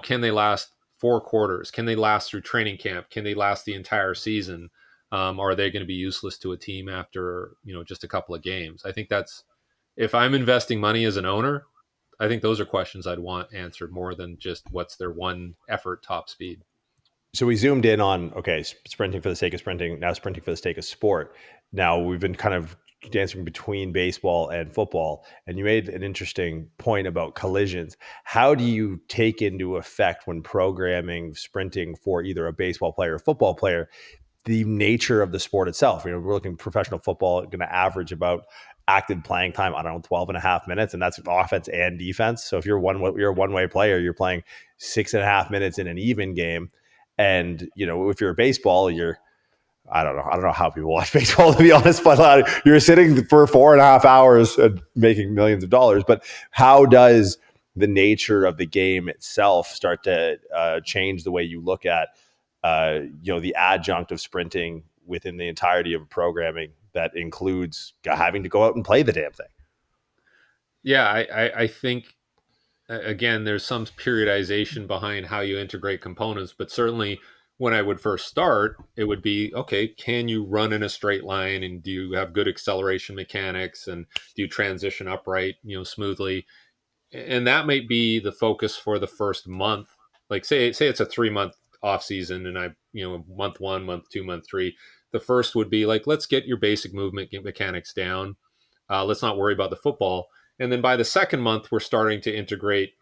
can they last 4 quarters? Can they last through training camp? Can they last the entire season? Or are they going to be useless to a team after, just a couple of games? I think that's, if I'm investing money as an owner, I think those are questions I'd want answered more than just what's their one effort top speed. So we zoomed in on, sprinting for the sake of sprinting, now sprinting for the sake of sport. Now we've been kind of dancing between baseball and football, and you made an interesting point about collisions. How do you take into effect when programming sprinting for either a baseball player or football player, the nature of the sport itself? We're looking professional football, going to average about active playing time, 12 and a half minutes, and that's offense and defense. So if you're a one-way player, you're playing 6.5 minutes in an even game. And, if you're a baseball, I don't know how people watch baseball, to be honest, but you're sitting for 4.5 hours and making millions of dollars. But how does the nature of the game itself start to change the way you look at, the adjunct of sprinting within the entirety of programming that includes having to go out and play the damn thing. Yeah, I think again, there's some periodization behind how you integrate components, but certainly when I would first start, it would be, okay, can you run in a straight line, and do you have good acceleration mechanics, and do you transition upright, smoothly? And that might be the focus for the first month. Like say it's a 3 month off season, and month 1, month 2, month 3. The first would be like, let's get your basic movement mechanics down. Let's not worry about the football. And then by the second month, we're starting to integrate,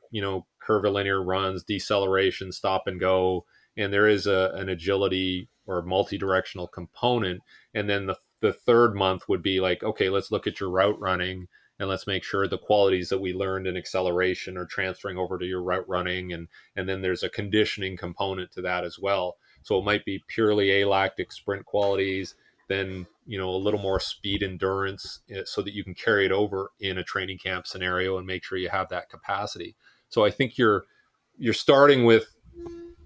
curvilinear runs, deceleration, stop and go, and there is an agility or multi-directional component. And then the third month would be like, okay, let's look at your route running, and let's make sure the qualities that we learned in acceleration are transferring over to your route running. And then there's a conditioning component to that as well. So it might be purely alactic sprint qualities, then a little more speed endurance, so that you can carry it over in a training camp scenario and make sure you have that capacity. So I think you're starting with,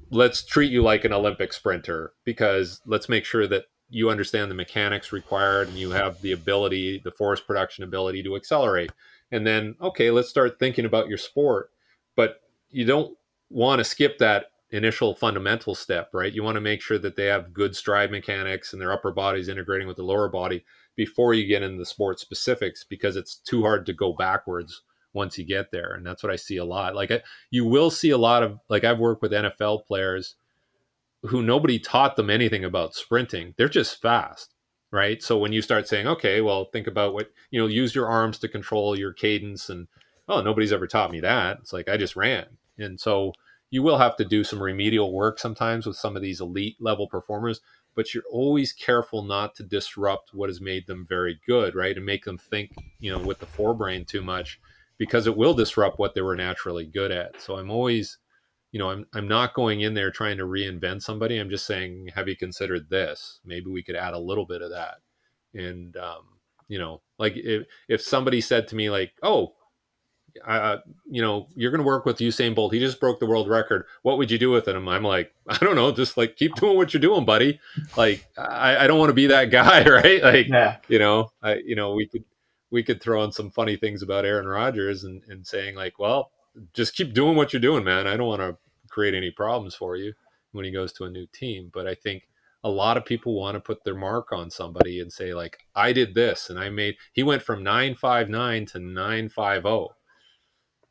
let's treat you like an Olympic sprinter, because let's make sure that you understand the mechanics required and you have the ability, the force production ability to accelerate. And then, okay, let's start thinking about your sport. But you don't want to skip that initial fundamental step, right? You want to make sure that they have good stride mechanics and their upper body's integrating with the lower body before you get into the sport specifics, because it's too hard to go backwards once you get there. And that's what I see a lot. You will see a lot of, like, I've worked with NFL players who nobody taught them anything about sprinting. They're just fast, right? So when you start saying, okay, well, think about what, use your arms to control your cadence, and, oh, nobody's ever taught me that. It's like, I just ran. And so you will have to do some remedial work sometimes with some of these elite level performers, but you're always careful not to disrupt what has made them very good, right? And make them think, with the forebrain too much, because it will disrupt what they were naturally good at. So I'm always, I'm not going in there trying to reinvent somebody. I'm just saying, have you considered this? Maybe we could add a little bit of that. And like if somebody said to me like, oh, you're going to work with Usain Bolt, he just broke the world record, what would you do with him? I'm like, I don't know, just like keep doing what you're doing, buddy. Like I don't want to be that guy, right? Like, Yeah. We could throw in some funny things about Aaron Rodgers, and saying like, well, just keep doing what you're doing, man. I don't want to create any problems for you when he goes to a new team. But I think a lot of people want to put their mark on somebody and say like, I did this, and he went from 959 to 950.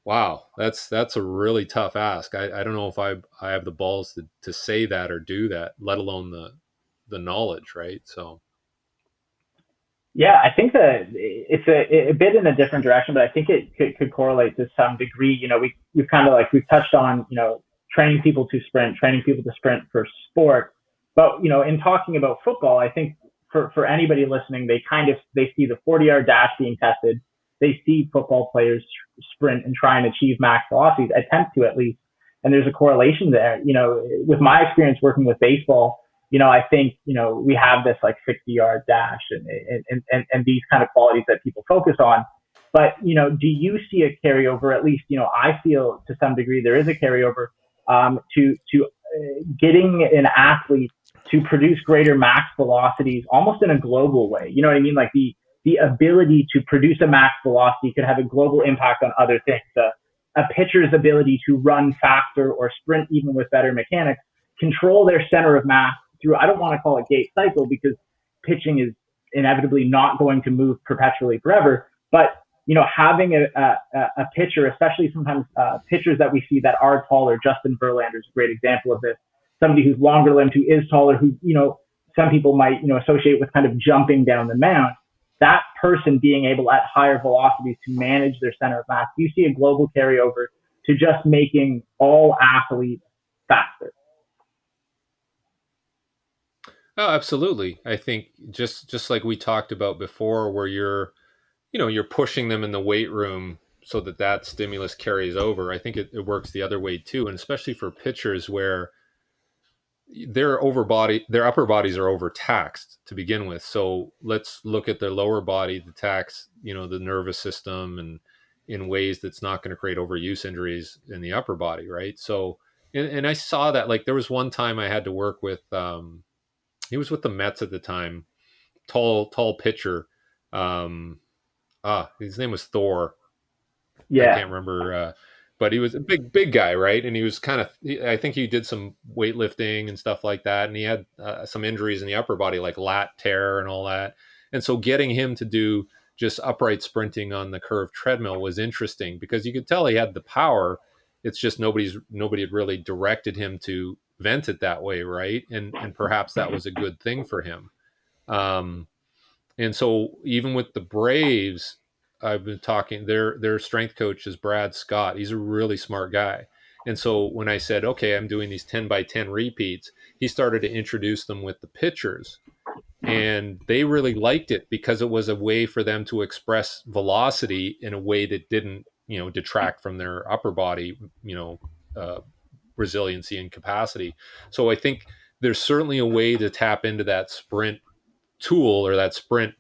Wow, that's a really tough ask. I don't know if I have the balls to say that or do that, let alone the knowledge, right? So Yeah, I think that it's a bit in a different direction, but I think it could correlate to some degree. We've touched on, training people to sprint, training people to sprint for sport. But, in talking about football, I think for anybody listening, they see the 40-yard dash being tested. They see football players sprint and try and achieve max velocities, attempt to at least. And there's a correlation there. With my experience working with baseball, I think, we have this like 60-yard dash and these kind of qualities that people focus on. But, do you see a carryover? At least, I feel to some degree there is a carryover to getting an athlete to produce greater max velocities almost in a global way. You know what I mean? Like the ability to produce a max velocity could have a global impact on other things. A pitcher's ability to run faster or sprint even with better mechanics, control their center of mass through, I don't want to call it gait cycle, because pitching is inevitably not going to move perpetually forever. But, having a pitcher, especially sometimes pitchers that we see that are taller, Justin Verlander is a great example of this. Somebody who's longer limbed, who is taller, who, some people might, associate with kind of jumping down the mound. That person being able at higher velocities to manage their center of mass. Do you see a global carryover to just making all athletes faster? oh, absolutely. I think just like we talked about before, where you're pushing them in the weight room so that stimulus carries over. I think it works the other way too, and especially for pitchers where their upper bodies are overtaxed to begin with. So let's look at their lower body to tax, the nervous system, and in ways that's not going to create overuse injuries in the upper body, right? So, and I saw that, like, there was one time I had to work with, he was with the Mets at the time, tall pitcher. His name was Thor. I Yeah. can't remember, but he was a big guy, right? And he was I think he did some weightlifting and stuff like that, and he had some injuries in the upper body, like lat tear and all that. And so getting him to do just upright sprinting on the curved treadmill was interesting because you could tell he had the power. It's just nobody had really directed him to vent it that way, right? And perhaps that was a good thing for him. And so even with the Braves, I've been talking, their strength coach is Brad Scott. He's a really smart guy. And so when I said, okay, I'm doing these 10 by 10 repeats, he started to introduce them with the pitchers. And they really liked it because it was a way for them to express velocity in a way that didn't, detract from their upper body, resiliency and capacity. So I think there's certainly a way to tap into that sprint tool or that sprint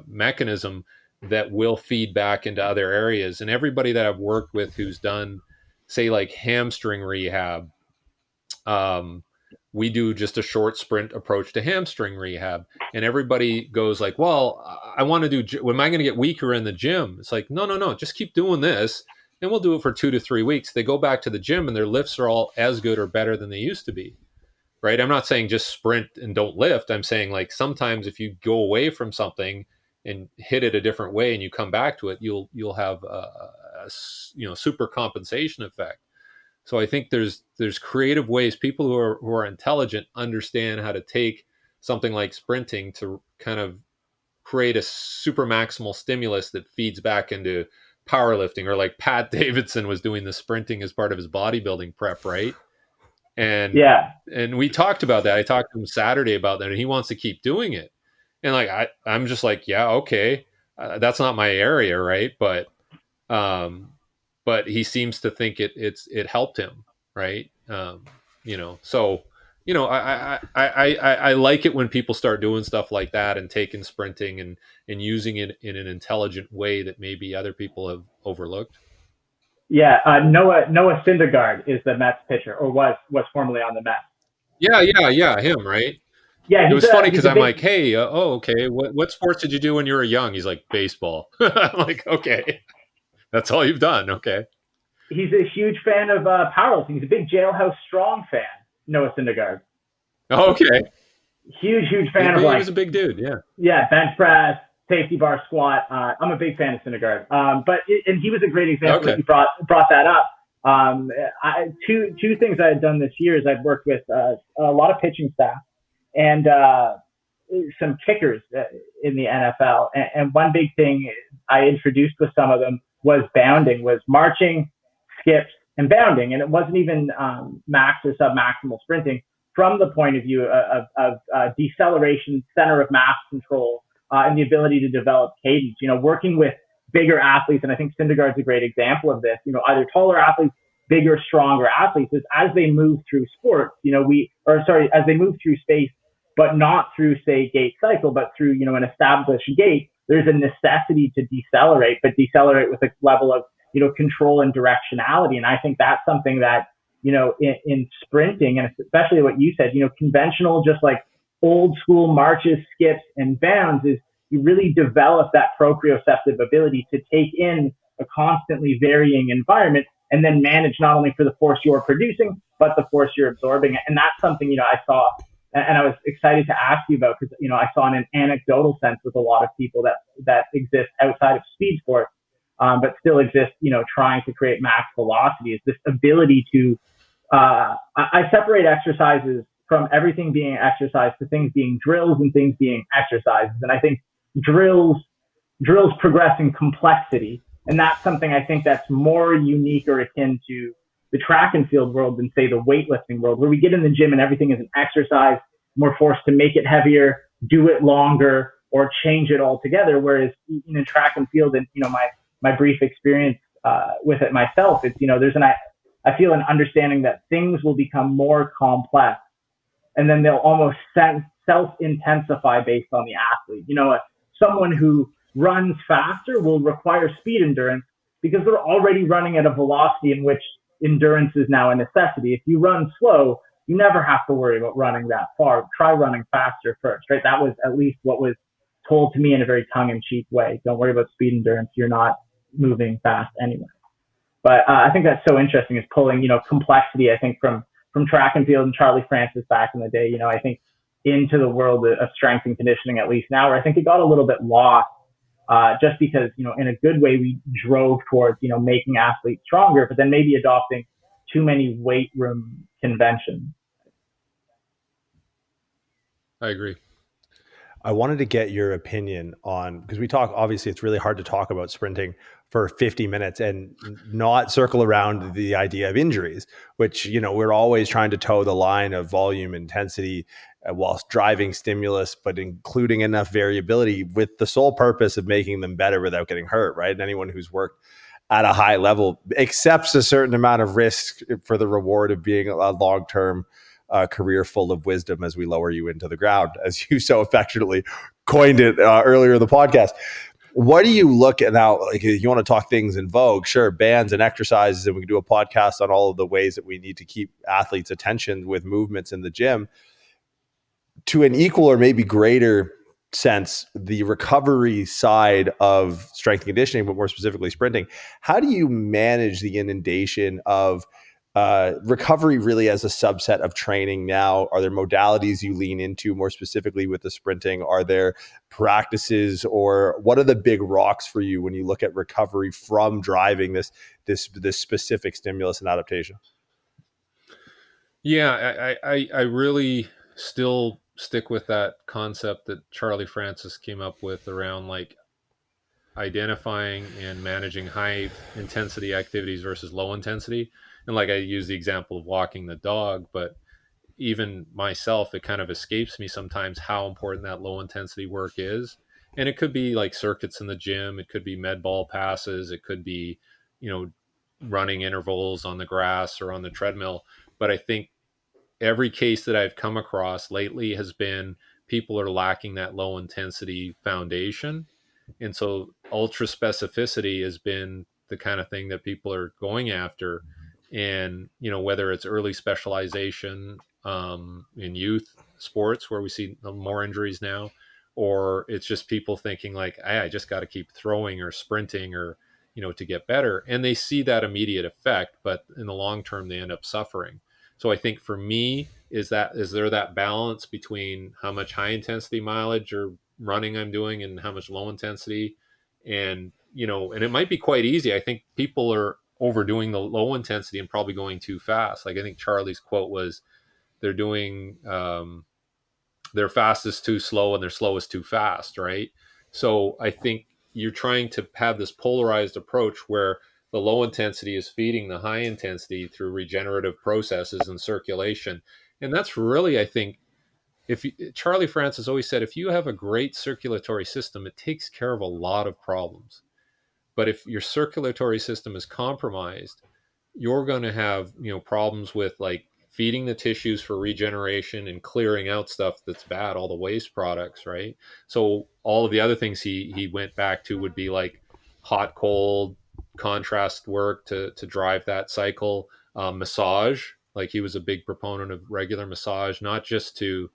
mechanism that will feed back into other areas. And everybody that I've worked with who's done, say, like hamstring rehab, we do just a short sprint approach to hamstring rehab. And everybody goes like, well, I want to do, am I going to get weaker in the gym? It's like, no, just keep doing this. And we'll do it for 2 to 3 weeks. They go back to the gym and their lifts are all as good or better than they used to be. Right. I'm not saying just sprint and don't lift. I'm saying like sometimes if you go away from something and hit it a different way and you come back to it, you'll have a super compensation effect. So I think there's creative ways. People who are intelligent understand how to take something like sprinting to kind of create a super maximal stimulus that feeds back into powerlifting, or like Pat Davidson was doing the sprinting as part of his bodybuilding prep, right? And we talked about that. I talked to him Saturday about that, and he wants to keep doing it. And like I'm just like, yeah, okay, that's not my area, right? But he seems to think it helped him, right? So I like it when people start doing stuff like that and taking sprinting and using it in an intelligent way that maybe other people have overlooked. Yeah, Noah Syndergaard is the Mets pitcher, or was formerly on the Mets. Yeah, him, right? Yeah, it was funny because I'm like, hey, okay, what sports did you do when you were young? He's like, baseball. I'm like, okay, that's all you've done, okay. He's a huge fan of powerlifting. He's a big Jailhouse Strong fan, Noah Syndergaard. Okay. Huge fan of he was a big dude, yeah. Yeah, bench press, safety bar squat. I'm a big fan of Syndergaard. And he was a great example that you brought that up. Two things I had done this year is I've worked with a lot of pitching staff and some kickers in the NFL. And one big thing I introduced with some of them was bounding, was marching, skips, and bounding. And it wasn't even max or sub-maximal sprinting from the point of view of deceleration, center of mass control, and the ability to develop cadence. Working with bigger athletes, and I think Syndergaard's a great example of this, either taller athletes, bigger, stronger athletes, is as they move through sports, as they move through space, but not through, say, gait cycle, but through, an established gait, there's a necessity to decelerate, but decelerate with a level of, control and directionality. And I think that's something that, in sprinting, and especially what you said, conventional, just like old school marches, skips, and bounds, is you really develop that proprioceptive ability to take in a constantly varying environment and then manage not only for the force you're producing, but the force you're absorbing. And that's something, I saw, and I was excited to ask you about, because, I saw in an anecdotal sense with a lot of people that exist outside of speed sports, but still exist, trying to create max velocity, is this ability to, I separate exercises from everything being exercise to things being drills and things being exercises. And I think drills progress in complexity. And that's something I think that's more unique or akin to the track and field world than, say, the weightlifting world, where we get in the gym and everything is an exercise. We're forced to make it heavier, do it longer, or change it altogether. Whereas in track and field, and my brief experience with it myself, it's there's I feel an understanding that things will become more complex, and then they'll almost self-intensify based on the athlete. Someone who runs faster will require speed endurance because they're already running at a velocity in which endurance is now a necessity. If you run slow, you never have to worry about running that far. Try running faster first, right? That was at least what was told to me in a very tongue-in-cheek way. Don't worry about speed endurance. You're not moving fast anyway. But I think that's so interesting, is pulling, complexity, I think, from track and field and Charlie Francis back in the day, I think into the world of strength and conditioning, at least now, where I think it got a little bit lost, just because, in a good way, we drove towards, making athletes stronger, but then maybe adopting too many weight room conventions. I agree. I wanted to get your opinion on, because we talk, obviously it's really hard to talk about sprinting for 50 minutes and not circle around the idea of injuries, which, we're always trying to toe the line of volume intensity whilst driving stimulus, but including enough variability with the sole purpose of making them better without getting hurt, right? And anyone who's worked at a high level accepts a certain amount of risk for the reward of being a long-term career full of wisdom as we lower you into the ground, as you so affectionately coined it earlier in the podcast. What do you look at now? Like, you want to talk things in vogue, sure, bands and exercises, and we can do a podcast on all of the ways that we need to keep athletes' attention with movements in the gym. To an equal or maybe greater sense, the recovery side of strength and conditioning, but more specifically sprinting, how do you manage the inundation of recovery really as a subset of training now? Are there modalities you lean into more specifically with the sprinting? Are there practices, or what are the big rocks for you when you look at recovery from driving this specific stimulus and adaptation? Yeah, I really still stick with that concept that Charlie Francis came up with around like identifying and managing high intensity activities versus low intensity. And like I use the example of walking the dog, but even myself, it kind of escapes me sometimes how important that low intensity work is. And it could be like circuits in the gym, it could be med ball passes, it could be, running intervals on the grass or on the treadmill. But I think every case that I've come across lately has been people are lacking that low intensity foundation. And so ultra specificity has been the kind of thing that people are going after. And, whether it's early specialization in youth sports where we see more injuries now, or it's just people thinking like, I just got to keep throwing or sprinting or, to get better. And they see that immediate effect, but in the long term, they end up suffering. So I think for me, is there that balance between how much high intensity mileage or running I'm doing and how much low intensity? And, and it might be quite easy. I think people are overdoing the low intensity and probably going too fast. Like I think Charlie's quote was, they're doing their fast is too slow and their slow is too fast, right? So I think you're trying to have this polarized approach where the low intensity is feeding the high intensity through regenerative processes and circulation. And that's really, I think, Charlie Francis always said, if you have a great circulatory system, it takes care of a lot of problems. But if your circulatory system is compromised, you're going to have, problems with like feeding the tissues for regeneration and clearing out stuff that's bad, all the waste products, right? So all of the other things he went back to would be like hot, cold, contrast work to drive that cycle, massage. Like he was a big proponent of regular massage, not just to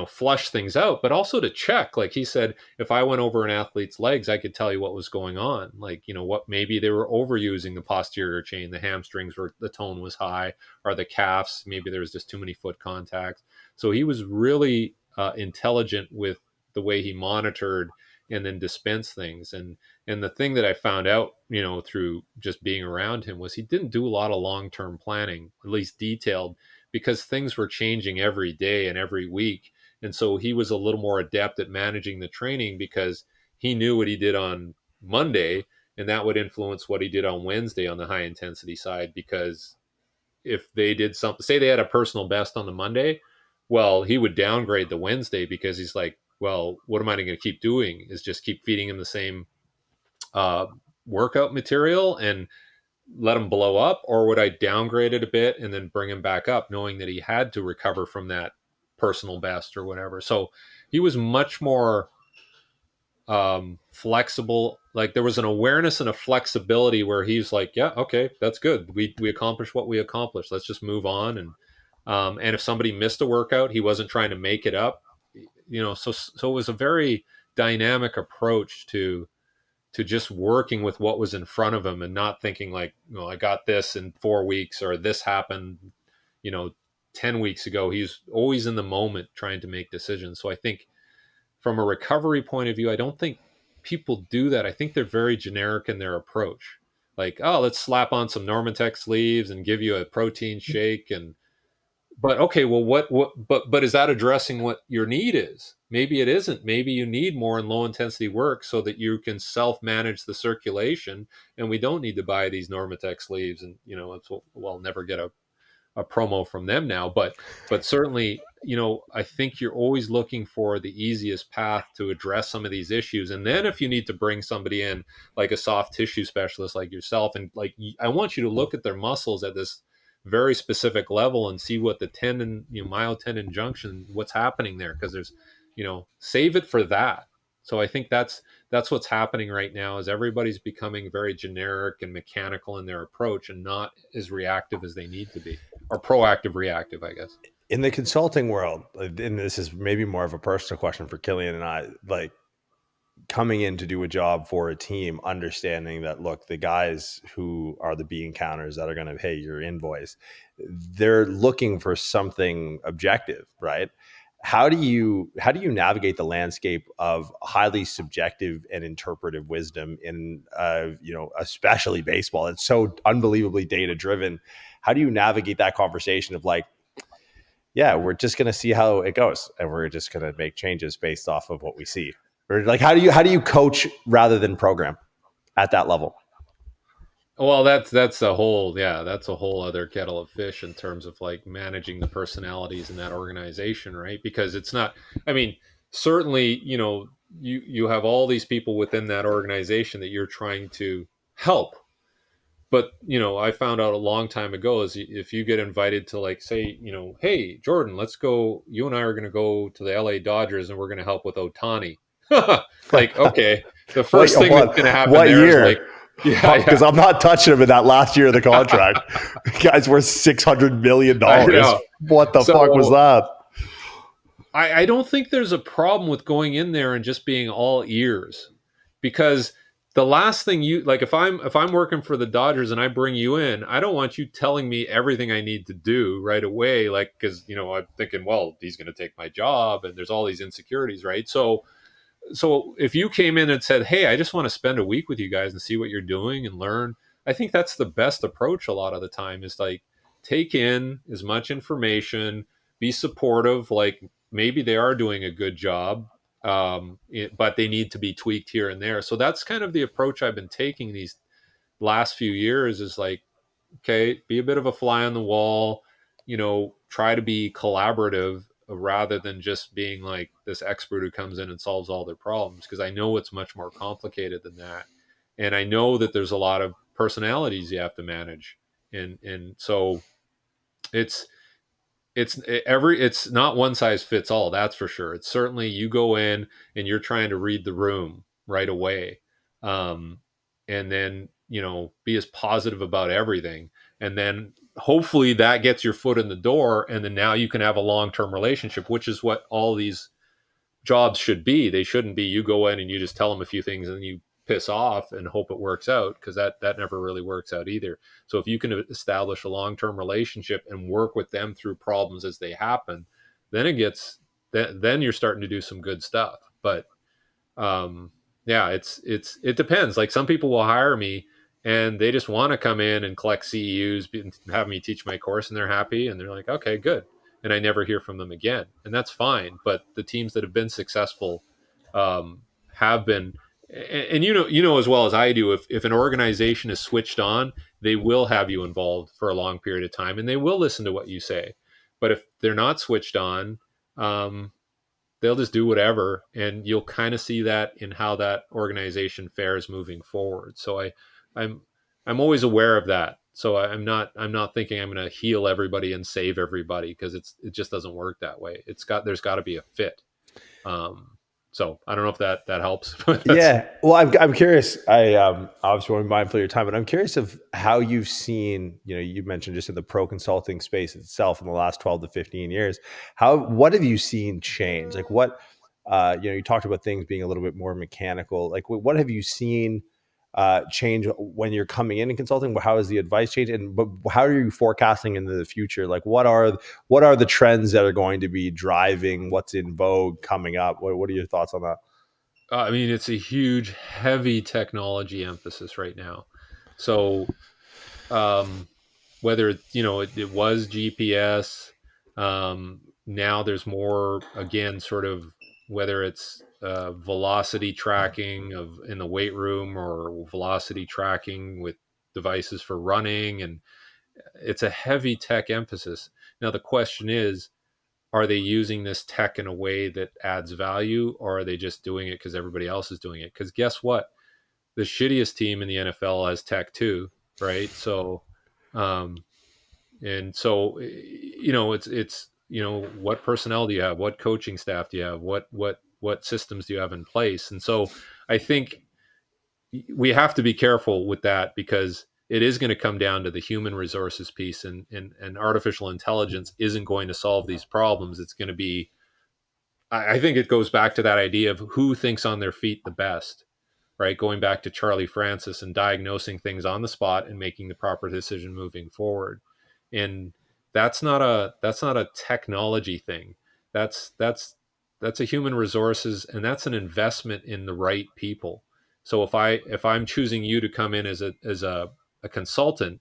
flush things out, but also to check. Like he said, if I went over an athlete's legs, I could tell you what was going on. Like, what maybe they were overusing the posterior chain, the hamstrings were, the tone was high, or the calves, maybe there was just too many foot contacts. So he was really intelligent with the way he monitored and then dispensed things. And the thing that I found out, through just being around him was he didn't do a lot of long-term planning, at least detailed, because things were changing every day and every week. And so he was a little more adept at managing the training because he knew what he did on Monday, and that would influence what he did on Wednesday on the high intensity side. Because if they did something, say they had a personal best on the Monday, well, he would downgrade the Wednesday because he's like, well, what am I going to keep doing? Is just keep feeding him the same uh, workout material and let him blow up, or would I downgrade it a bit and then bring him back up, knowing that he had to recover from that personal best or whatever? So he was much more flexible. Like there was an awareness and a flexibility where he's like, yeah, okay, that's good. We accomplished what we accomplished. Let's just move on. And if somebody missed a workout, he wasn't trying to make it up. so it was a very dynamic approach to just working with what was in front of him and not thinking like, I got this in 4 weeks or this happened, you know, 10 weeks ago. He's always in the moment trying to make decisions. So I think from a recovery point of view, I don't think people do that. I think they're very generic in their approach. Like, oh, let's slap on some Normatec sleeves and give you a protein shake. But okay, well, but is that addressing what your need is? Maybe it isn't. Maybe you need more in low intensity work so that you can self manage the circulation, and we don't need to buy these Normatec sleeves. And we'll never get a promo from them now, but certainly, I think you're always looking for the easiest path to address some of these issues. And then if you need to bring somebody in like a soft tissue specialist like yourself, and like, I want you to look at their muscles at this very specific level and see what the tendon, myotendon junction, what's happening there, because there's, save it for that. So I think that's what's happening right now, is everybody's becoming very generic and mechanical in their approach and not as reactive as they need to be, or proactive reactive, I guess. In the consulting world, and this is maybe more of a personal question for Killian and I, like, coming in to do a job for a team, understanding that, look, the guys who are the bean counters that are going to pay your invoice, they're looking for something objective, right? How do you navigate the landscape of highly subjective and interpretive wisdom in especially baseball? It's so unbelievably data driven. How do you navigate that conversation of like, yeah, we're just going to see how it goes, and we're just going to make changes based off of what we see? Or like, how do you coach rather than program at that level? Well, that's a whole other kettle of fish in terms of like managing the personalities in that organization, right? Because it's not, I mean, certainly, you have all these people within that organization that you're trying to help. But, I found out a long time ago is if you get invited to, like, say, hey, Jordan, let's go, you and I are going to go to the LA Dodgers and we're going to help with Otani. Like, okay, the first thing that's going to happen what there is year? like, yeah, Because I'm not touching him in that last year of the contract. Guy's worth $600 million. What the fuck was that? I don't think there's a problem with going in there and just being all ears, because the last thing you like, if I'm working for the Dodgers and I bring you in, I don't want you telling me everything I need to do right away, like, because I'm thinking, well, he's going to take my job, and there's all these insecurities, right? So if you came in and said, hey, I just want to spend a week with you guys and see what you're doing and learn, I think that's the best approach a lot of the time, is like, take in as much information, be supportive, like maybe they are doing a good job, but they need to be tweaked here and there. So that's kind of the approach I've been taking these last few years, is like, okay, be a bit of a fly on the wall, try to be collaborative rather than just being like this expert who comes in and solves all their problems, because I know it's much more complicated than that. And I know that there's a lot of personalities you have to manage. And so it's it's not one size fits all, that's for sure. It's certainly, you go in and you're trying to read the room right away, um, and then be as positive about everything, and then hopefully that gets your foot in the door, and then now you can have a long-term relationship, which is what all these jobs should be. They shouldn't be you go in and you just tell them a few things and you piss off and hope it works out, because that never really works out either. So if you can establish a long-term relationship and work with them through problems as they happen, then then you're starting to do some good stuff. But yeah, it depends. Like, some people will hire me and they just want to come in and collect CEUs and have me teach my course, and they're happy and they're like, okay, good. And I never hear from them again, and that's fine. But the teams that have been successful have been, and as well as I do, if an organization is switched on, they will have you involved for a long period of time, and they will listen to what you say. But if they're not switched on, they'll just do whatever, and you'll kind of see that in how that organization fares moving forward. So I'm I'm always aware of that. So I'm not thinking I'm going to heal everybody and save everybody, because it just doesn't work that way. There's got to be a fit. Um, So I don't know if that helps. But Yeah. Well, I'm curious. I obviously want to be mindful of your time, but I'm curious of how you've seen, you mentioned just in the pro consulting space itself in the last 12 to 15 years, what have you seen change? Like what, you talked about things being a little bit more mechanical. Like what have you seen change when you're coming in and consulting? How has the advice changed? But how are you forecasting into the future? Like what are the trends that are going to be driving what's in vogue coming up? What are your thoughts on that? I mean, it's a huge, heavy technology emphasis right now. So whether it was GPS, now there's more, again, sort of, whether it's velocity tracking of in the weight room or velocity tracking with devices for running, and it's a heavy tech emphasis. Now the question is, are they using this tech in a way that adds value, or are they just doing it because everybody else is doing it? Because guess what, the shittiest team in the NFL has tech too, right? So um, and so it's what personnel do you have, what coaching staff do you have, what systems do you have in place? And so I think we have to be careful with that, because it is going to come down to the human resources piece, and artificial intelligence isn't going to solve these problems. It's going to be, I think it goes back to that idea of who thinks on their feet the best, right? Going back to Charlie Francis and diagnosing things on the spot and making the proper decision moving forward. And that's not a technology thing. That's a human resources, and that's an investment in the right people. So if I'm choosing you to come in as a consultant,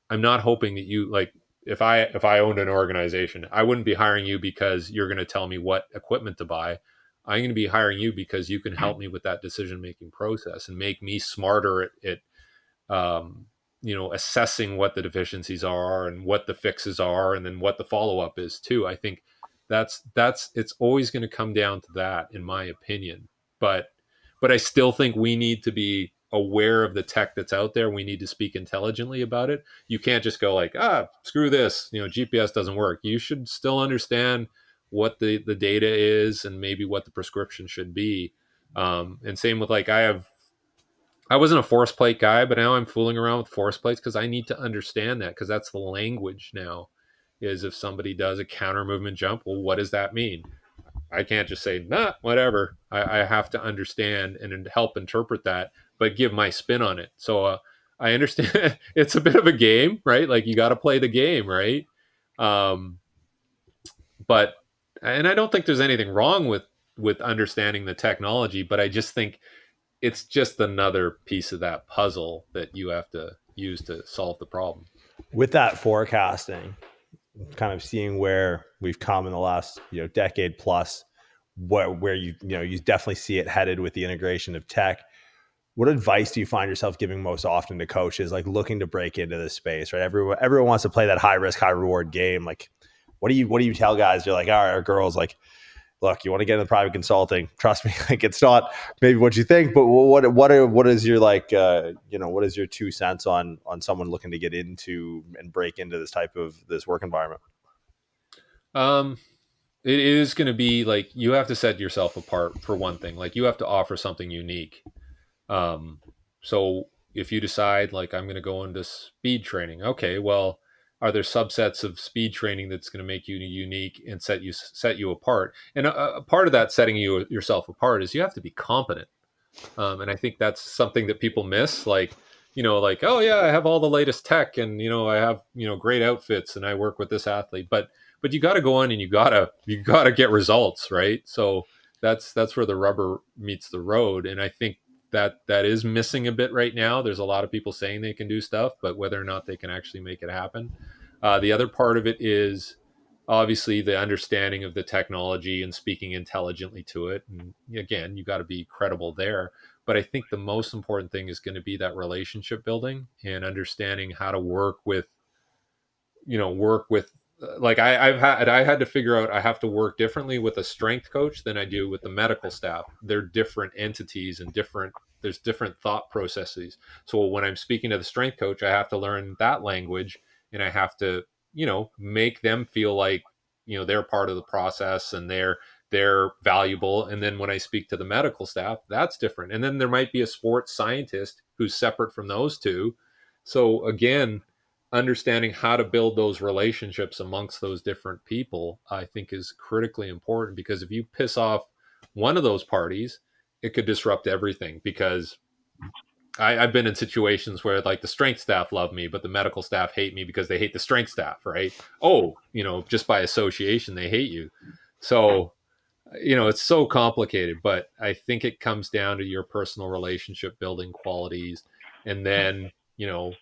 I'm not hoping that you, like, if I owned an organization, I wouldn't be hiring you because you're going to tell me what equipment to buy. I'm going to be hiring you because you can help me with that decision making process and make me smarter at assessing what the deficiencies are and what the fixes are, and then what the follow up is too. I think that's it's always going to come down to that, in my opinion. But I still think we need to be aware of the tech that's out there. We need to speak intelligently about it. You can't just go like, screw this, GPS doesn't work. You should still understand what the data is and maybe what the prescription should be. And same with, like, I wasn't a force plate guy, but now I'm fooling around with force plates because I need to understand that, because that's the language now. Is if somebody does a counter movement jump, well, what does that mean? I can't just say, nah, whatever. I have to understand and help interpret that, but give my spin on it. So I understand it's a bit of a game, right? Like, you got to play the game, right? Um, but and I don't think there's anything wrong with understanding the technology, but I just think it's just another piece of that puzzle that you have to use to solve the problem. With that forecasting, kind of seeing where we've come in the last decade plus, where you definitely see it headed with the integration of tech. What advice do you find yourself giving most often to coaches like looking to break into this space? Right, everyone wants to play that high risk, high reward game. Like, what do you tell guys? You're like, all right, or girls, like, look, you want to get into private consulting? Trust me, like, it's not maybe what you think, but what is your, like, what is your 2 cents on someone looking to get into and break into this type of this work environment? Um, it is going to be like, you have to set yourself apart, for one thing. Like, you have to offer something unique. Um, so if you decide, like, I'm going to go into speed training, okay, well, are there subsets of speed training that's going to make you unique and set you apart? And a part of that setting yourself apart is you have to be competent. And I think that's something that people miss. Like, like, oh yeah, I have all the latest tech, and I have great outfits, and I work with this athlete. But you got to go in and you got to get results, right? So that's where the rubber meets the road, and I think that is missing a bit right now. There's a lot of people saying they can do stuff, but whether or not they can actually make it happen. The other part of it is obviously the understanding of the technology and speaking intelligently to it. And again, you got to be credible there. But I think the most important thing is going to be that relationship building and understanding how to work with like, I had to figure out, I have to work differently with a strength coach than I do with the medical staff. They're different entities, and there's different thought processes. So when I'm speaking to the strength coach, I have to learn that language, and I have to make them feel like they're part of the process, and they're valuable. And then when I speak to the medical staff, that's different. And then there might be a sports scientist who's separate from those two. So again, understanding how to build those relationships amongst those different people, I think is critically important, because if you piss off one of those parties, it could disrupt everything. Because I've been in situations where like the strength staff love me, but the medical staff hate me because they hate the strength staff, right? Oh, just by association, they hate you. So, it's so complicated, but I think it comes down to your personal relationship building qualities. And then,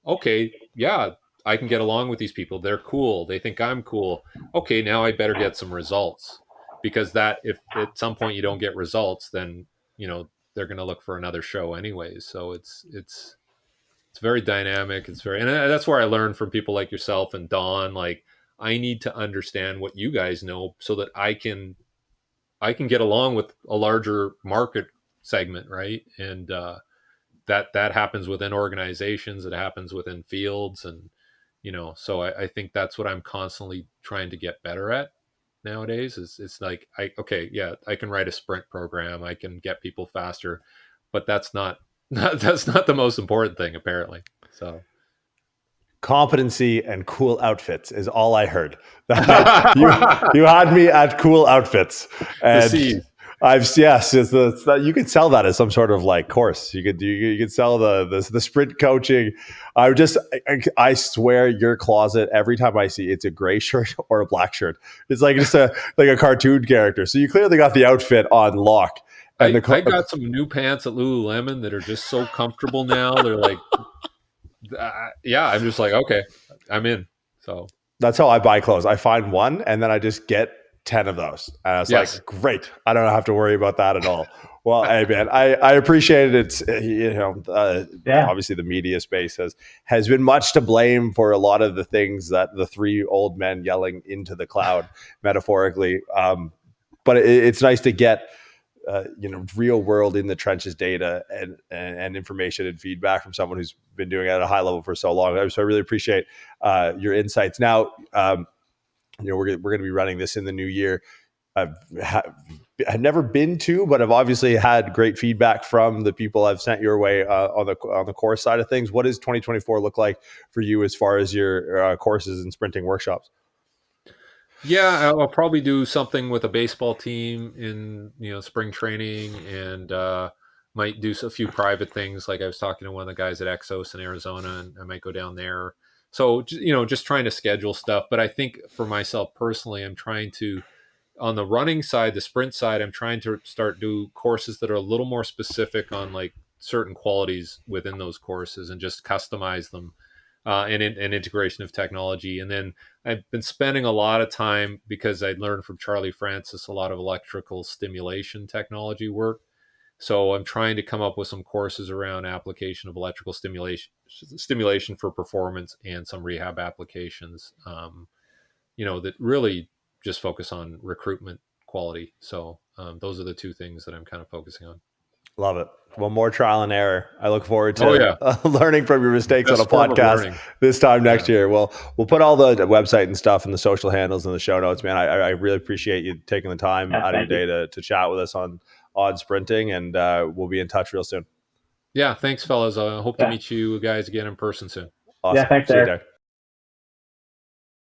okay, yeah, I can get along with these people. They're cool. They think I'm cool. Okay, now I better get some results, because that if at some point you don't get results, then, they're going to look for another show anyways. So it's very dynamic. And that's where I learned from people like yourself and Don. Like, I need to understand what you guys know so that I can get along with a larger market segment, right? And that happens within organizations. It happens within fields, and so I think that's what I'm constantly trying to get better at nowadays. It's like I can write a sprint program, I can get people faster, but that's not that's not the most important thing, apparently. So Competency and cool outfits is all I heard. you had me at cool outfits, and Deceived. yes, you could sell that as some sort of like course. You could sell the sprint coaching. I swear your closet, every time I see it's a gray shirt or a black shirt. It's like just like a cartoon character. So you clearly got the outfit on lock. And I got some new pants at Lululemon that are just so comfortable now. They're like, yeah, I'm just like, okay, I'm in. So that's how I buy clothes. I find one and then I just get 10 of those. And I was like, great. I don't have to worry about that at all. Well, hey man, I appreciate it. It's obviously the media space has been much to blame for a lot of the things that the three old men yelling into the cloud, metaphorically. But it's nice to get real world in the trenches data and information and feedback from someone who's been doing it at a high level for so long. So I really appreciate your insights. Now, we're going to be running this in the new year. I've never been to, but I've obviously had great feedback from the people I've sent your way on the course side of things. What does 2024 look like for you as far as your courses and sprinting workshops? Yeah, I'll probably do something with a baseball team in spring training, and might do a few private things. Like I was talking to one of the guys at Exos in Arizona, and I might go down there. So just trying to schedule stuff. But I think for myself personally, I'm trying to, on the running side, the sprint side, I'm trying to start do courses that are a little more specific on like certain qualities within those courses, and just customize them, and integration of technology. And then I've been spending a lot of time, because I learned from Charlie Francis a lot of electrical stimulation technology work. So I'm trying to come up with some courses around application of electrical stimulation for performance, and some rehab applications, that really just focus on recruitment quality. So those are the two things that I'm kind of focusing on. Love it. Well, more trial and error. I look forward to learning from your mistakes on a podcast this time next year. Well, we'll put all the website and stuff and the social handles in the show notes, man. I really appreciate you taking the time out of your day to chat with us on sprinting, and we'll be in touch real soon. Yeah. Thanks, fellas. I hope to meet you guys again in person soon. Awesome. Yeah, thanks, Eric.